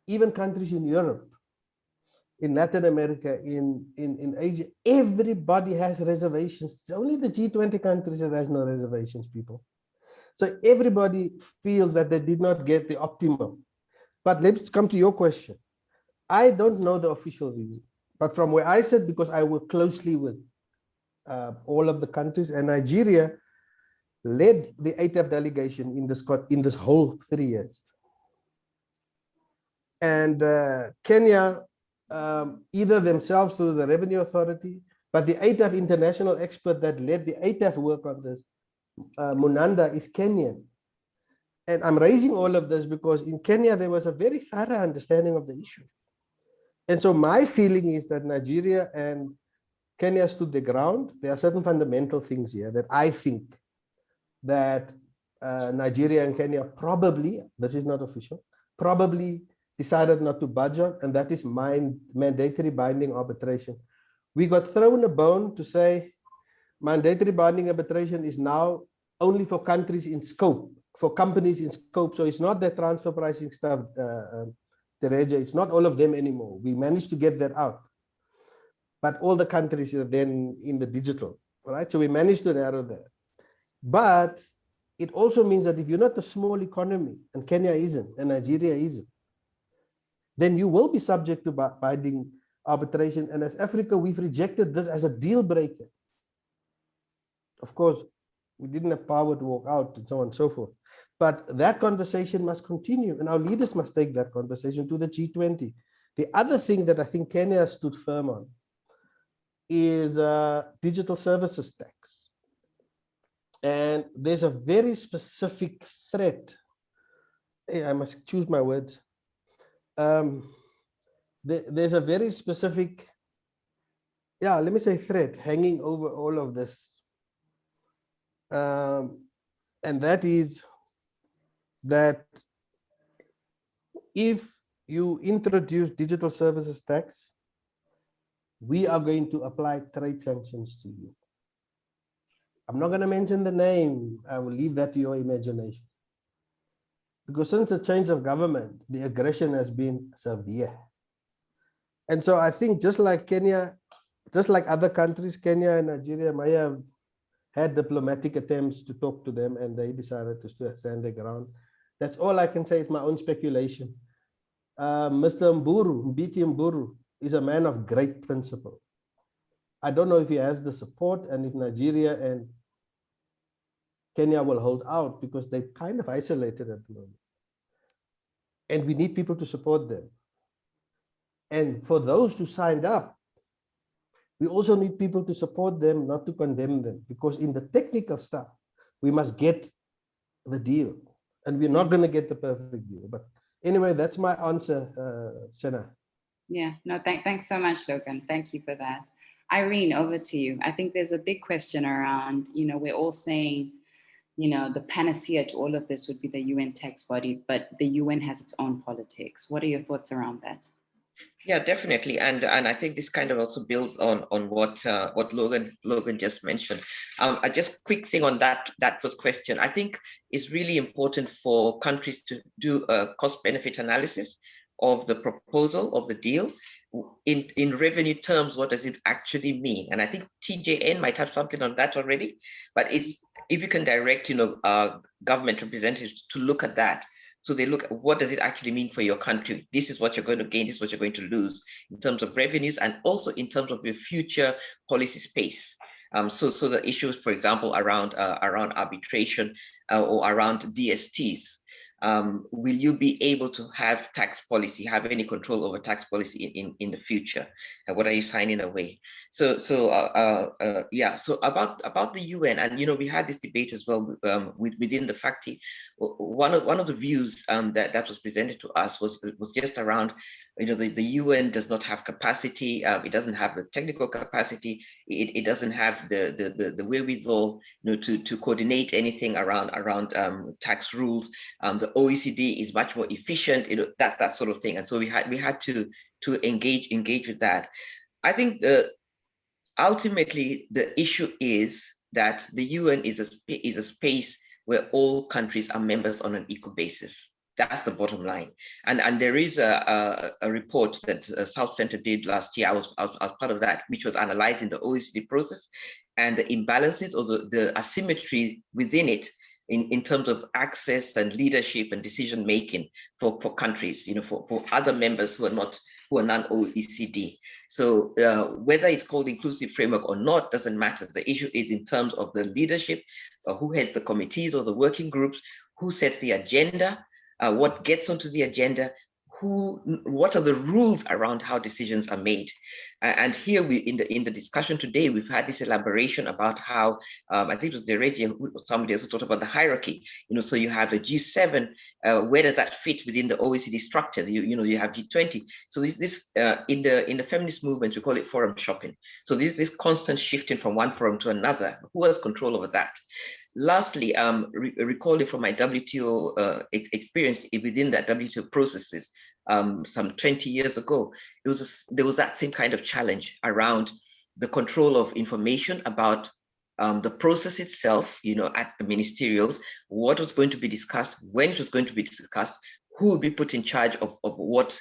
even countries in Europe, in Latin America, in Asia, everybody has reservations. It's only the G20 countries that has no reservations, people. So everybody feels that they did not get the optimum. But let's come to your question. I don't know the official reason, but from where I sit, because I work closely with all of the countries, and Nigeria led the ATF delegation in this whole 3 years. And Kenya, either themselves through the Revenue Authority, but the ATF international expert that led the ATF work on this, Munanda, is Kenyan. And I'm raising all of this because in Kenya, there was a very thorough understanding of the issue. And so my feeling is that Nigeria and Kenya stood their ground. There are certain fundamental things here that I think that Nigeria and Kenya probably, this is not official, probably decided not to budge on, and that is mandatory binding arbitration. We got thrown a bone to say mandatory binding arbitration is now only for countries in scope, for companies in scope. So it's not the transfer pricing stuff, Tereja, it's not all of them anymore. We managed to get that out. But all the countries are then in the digital, right? So we managed to narrow that. But it also means that if you're not a small economy, and Kenya isn't, and Nigeria isn't, then you will be subject to binding arbitration. And as Africa, we've rejected this as a deal breaker. Of course, we didn't have power to walk out and so on and so forth. But that conversation must continue, and our leaders must take that conversation to the G20. The other thing that I think Kenya stood firm on is digital services tax. And there's a very specific threat. Hey, I must choose my words. There's a very specific, let me say threat hanging over all of this. And that is that if you introduce digital services tax, we are going to apply trade sanctions to you. I'm not going to mention the name. I will leave that to your imagination. Because since the change of government, the aggression has been severe. And so I think just like Kenya, just like other countries, Kenya and Nigeria may have had diplomatic attempts to talk to them and they decided to stand their ground. That's all I can say. It's my own speculation. Mr. Mbiti Mburu is a man of great principle. I don't know if he has the support and if Nigeria and Kenya will hold out because they're kind of isolated at the moment. And we need people to support them. And for those who signed up, we also need people to support them, not to condemn them, because in the technical stuff, we must get the deal. And we're not going to get the perfect deal. But anyway, that's my answer, Shana. Yeah, no, thanks so much, Logan. Thank you for that. Irene, over to you. I think there's a big question around, we're all saying, the panacea to all of this would be the UN tax body, but the UN has its own politics. What are your thoughts around that? Yeah, definitely, and I think this kind of also builds on what Logan just mentioned. Just quick thing on that first question. I think it's really important for countries to do a cost-benefit analysis of the proposal of the deal. In revenue terms, what does it actually mean? And I think TJN might have something on that already, but if you can direct, government representatives to look at that. So they look at what does it actually mean for your country? This is what you're going to gain, this is what you're going to lose in terms of revenues and also in terms of your future policy space. So the issues, for example, around arbitration or around DSTs. Will you be able to have tax policy, have any control over tax policy in the future? And what are you signing away? So about the UN, and we had this debate as well within the FACTI. One of the views that was presented to us was just around, the UN does not have capacity. It doesn't have the technical capacity. It doesn't have the wherewithal, to coordinate anything around tax rules. The OECD is much more efficient, that sort of thing. And so we had to engage with that. I think ultimately the issue is that the UN is a space where all countries are members on an equal basis. That's the bottom line. And there is a report that South Center did last year. I was part of that, which was analyzing the OECD process and the imbalances or the asymmetry within it in terms of access and leadership and decision making for countries, for other members who are non-OECD. So whether it's called inclusive framework or not doesn't matter. The issue is in terms of the leadership, who heads the committees or the working groups, who sets the agenda, what gets onto the agenda, what are the rules around how decisions are made. And here in the discussion today, we've had this elaboration about how, I think it was Dereji or somebody else who talked about the hierarchy. So you have a G7, where does that fit within the OECD structures? You have G20. So this in the feminist movement, we call it forum shopping. So this constant shifting from one forum to another. Who has control over that? Lastly, recalling from my WTO experience within that WTO processes, some 20 years ago, there was that same kind of challenge around the control of information about the process itself, at the ministerials, what was going to be discussed, when it was going to be discussed, who would be put in charge of what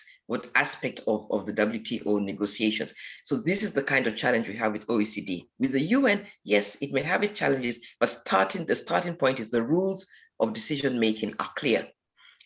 aspect of the WTO negotiations. So this is the kind of challenge we have with OECD. With the UN, yes, it may have its challenges, but the starting point is the rules of decision making are clear.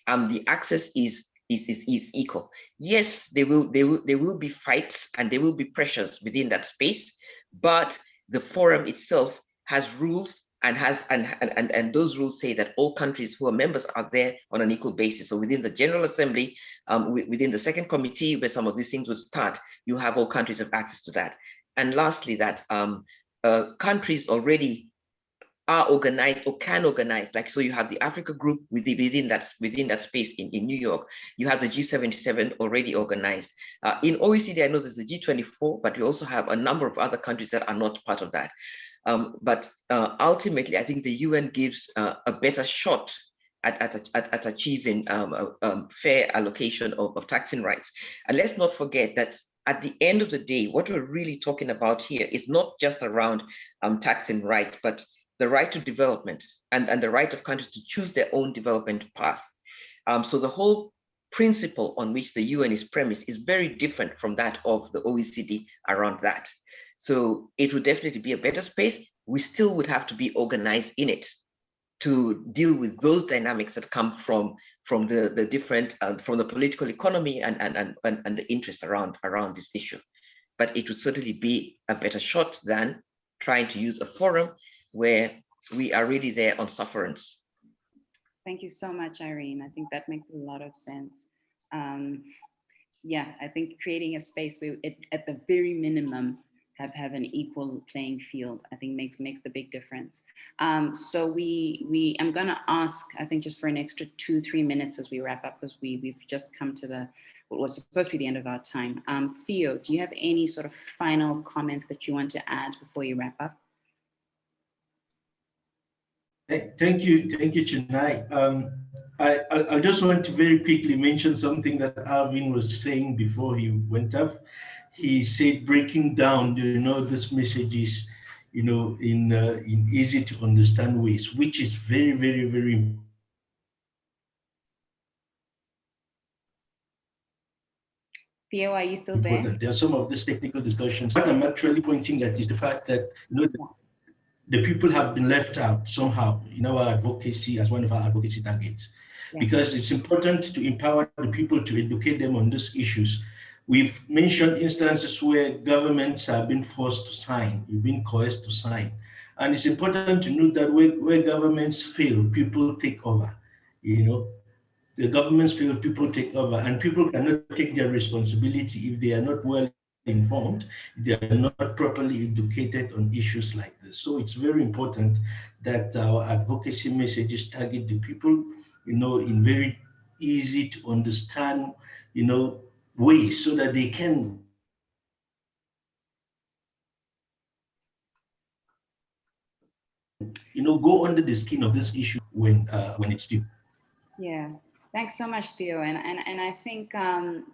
The access is equal. Yes, there will be fights and there will be pressures within that space, but the forum itself has rules and those rules say that all countries who are members are there on an equal basis. So within the General Assembly, within the second committee where some of these things would start, you have all countries have access to that. And lastly, that countries already are organized or can organize. Like, so you have the Africa group within that space in New York. You have the G77 already organized. In OECD, I know there's the G24, but we also have a number of other countries that are not part of that. But ultimately, I think the UN gives a better shot at achieving fair allocation of taxing rights. And let's not forget that at the end of the day, what we're really talking about here is not just around taxing rights, but the right to development and the right of countries to choose their own development path. So the whole principle on which the UN is premised is very different from that of the OECD around that. So it would definitely be a better space. We still would have to be organized in it to deal with those dynamics that come from the different, from the political economy and the interest around this issue. But it would certainly be a better shot than trying to use a forum where we are really there on sufferance. Thank you so much, Irene. I think that makes a lot of sense. Yeah, I think creating a space where it, at the very minimum, have an equal playing field, I think makes the big difference. So I'm gonna ask, I think just for an extra 2-3 minutes as we wrap up, because we've just come to what was supposed to be the end of our time. Theo, do you have any sort of final comments that you want to add before you wrap up? Thank you, Chennai. I just want to very quickly mention something that Alvin was saying before he went off. He said breaking down, this message is, in easy to understand ways, which is very, very, very important. Theo, are you still there? There are some of these technical discussions. What I'm actually pointing at is the fact that, the people have been left out somehow in our advocacy as one of our advocacy targets. Yeah. Because it's important to empower the people, to educate them on these issues. We've mentioned instances where governments have been forced to sign, you've been coerced to sign. And it's important to note that where governments fail, people take over. You know, the governments fail, people take over, and people cannot take their responsibility if they are not well informed, they are not properly educated on issues like this. So it's very important that our advocacy messages target the people, you know, in very easy to understand, you know, ways so that they can, you know, go under the skin of this issue when it's due. Yeah. Thanks so much, Theo. And I think,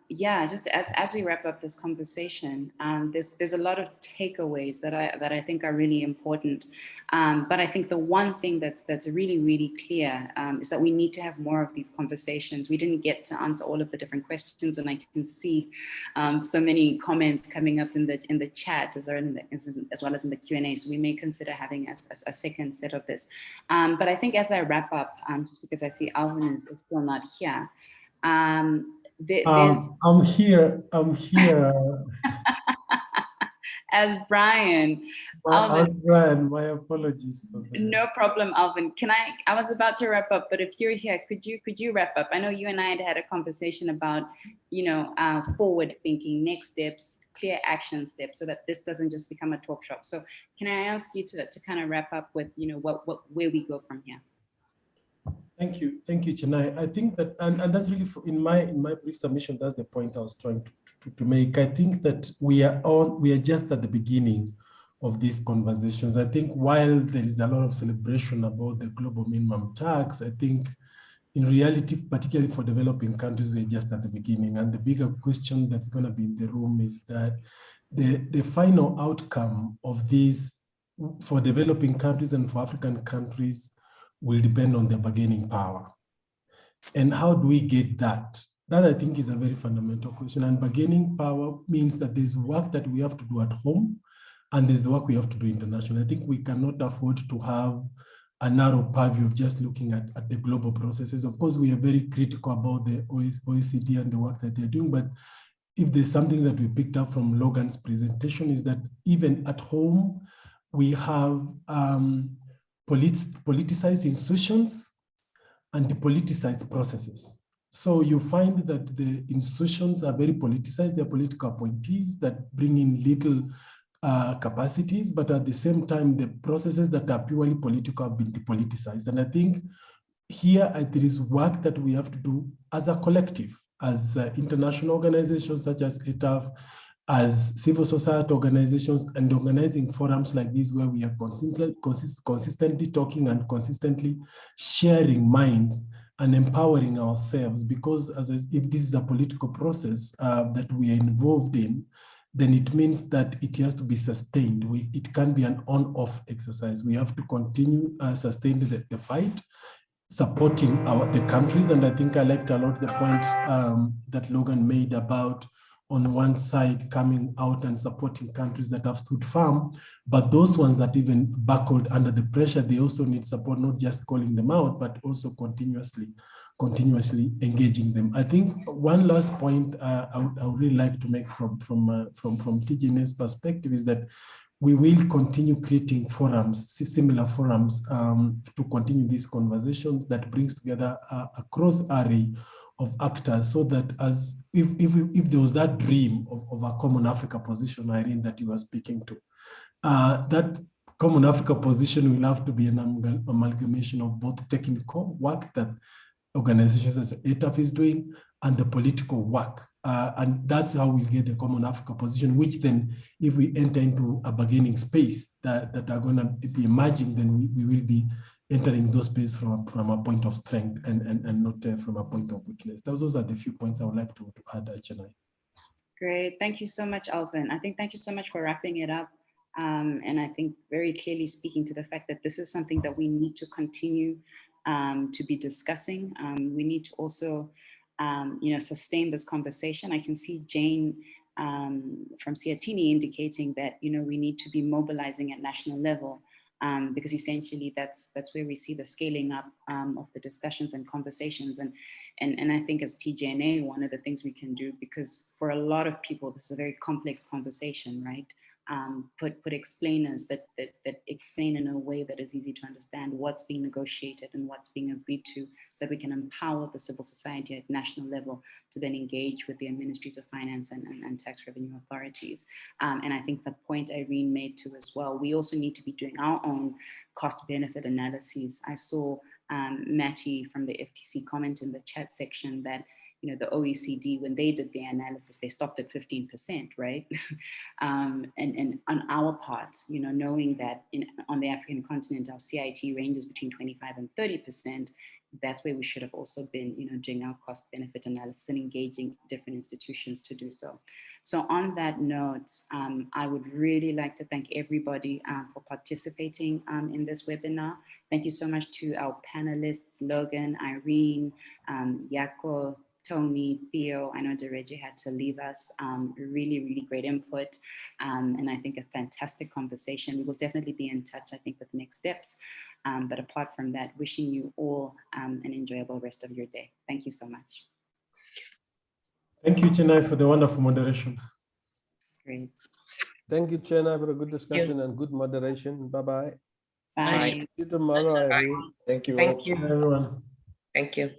yeah, just as we wrap up this conversation, there's a lot of takeaways that I think are really important. But I think the one thing that's really, really clear is that we need to have more of these conversations. We didn't get to answer all of the different questions, and I can see so many comments coming up in the chat as well as in the Q&A. So we may consider having a second set of this. But I think as I wrap up, just because I see Alvin is still not here. I'm here. As Brian. As Brian, my apologies for that. No problem, Alvin. I was about to wrap up, but if you're here, could you wrap up? I know you and I had a conversation about, you know, forward thinking, next steps, clear action steps, so that this doesn't just become a talk shop. So can I ask you to kind of wrap up with, you know, where we go from here? Thank you, Chennai. I think that, and that's really, in my brief submission, that's the point I was trying to make. I think that we are just at the beginning of these conversations. I think while there is a lot of celebration about the global minimum tax, I think in reality, particularly for developing countries, we're just at the beginning. And the bigger question that's going to be in the room is that the final outcome of this for developing countries and for African countries will depend on their bargaining power. And how do we get that? That, I think, is a very fundamental question. And bargaining power means that there's work that we have to do at home, and there's work we have to do internationally. I think we cannot afford to have a narrow purview of just looking at the global processes. Of course, we are very critical about the OECD and the work that they're doing, but if there's something that we picked up from Logan's presentation is that even at home, we have politicized institutions and depoliticized processes. So you find that the institutions are very politicized, they're political appointees that bring in little capacities, but at the same time, the processes that are purely political have been depoliticized. And I think here there is work that we have to do as a collective, as international organizations such as ETAF, as civil society organizations, and organizing forums like this where we are consistently talking and consistently sharing minds and empowering ourselves, because if this is a political process that we are involved in, then it means that it has to be sustained. It can't be an on-off exercise. We have to continue sustain the fight, supporting the countries. And I think I liked a lot the point that Logan made about on one side coming out and supporting countries that have stood firm, but those ones that even buckled under the pressure, they also need support, not just calling them out, but also continuously engaging them. I think one last point I would really like to make from TJNA's perspective is that we will continue creating forums, similar forums, to continue these conversations that brings together a cross array of actors, so that if there was that dream of a common Africa position, Irene, that you were speaking to, that common Africa position will have to be an amalgamation of both technical work that organizations as ETAF is doing and the political work. And that's how we get the common Africa position, which then, if we enter into a bargaining space that are going to be emerging, then we will be entering those spaces from a point of strength and not from a point of weakness. Those are the few points I would like to add, Chennai. Great, thank you so much, Alvin. I think thank you so much for wrapping it up. And I think very clearly speaking to the fact that this is something that we need to continue to be discussing. We need to also, sustain this conversation. I can see Jane from CSOs indicating that, we need to be mobilizing at national level. because essentially that's where we see the scaling up of the discussions and conversations. And I think as TJNA, one of the things we can do, because for a lot of people, this is a very complex conversation, right? Put explainers that explain in a way that is easy to understand what's being negotiated and what's being agreed to, so that we can empower the civil society at national level to then engage with their ministries of finance and tax revenue authorities. And I think the point Irene made too as well, we also need to be doing our own cost benefit analyses. I saw Matty from the FTC comment in the chat section that, you know, the OECD, when they did their analysis, they stopped at 15%, right? And on our part, you know, knowing that on the African continent, our CIT ranges between 25 and 30%, that's where we should have also been, you know, doing our cost benefit analysis and engaging different institutions to do so. So on that note, I would really like to thank everybody for participating in this webinar. Thank you so much to our panelists, Logan, Irene, Yako, Tony, Theo. I know Dereje had to leave us. Really, really great input. And I think a fantastic conversation. We will definitely be in touch, I think, with next steps. But apart from that, wishing you all an enjoyable rest of your day. Thank you so much. Thank you, Chennai, for the wonderful moderation. Great. Thank you, Chena, for a good discussion and good moderation. Bye-bye. Bye. See you tomorrow, Irene. Thank you. Thank you. Everyone. Thank you.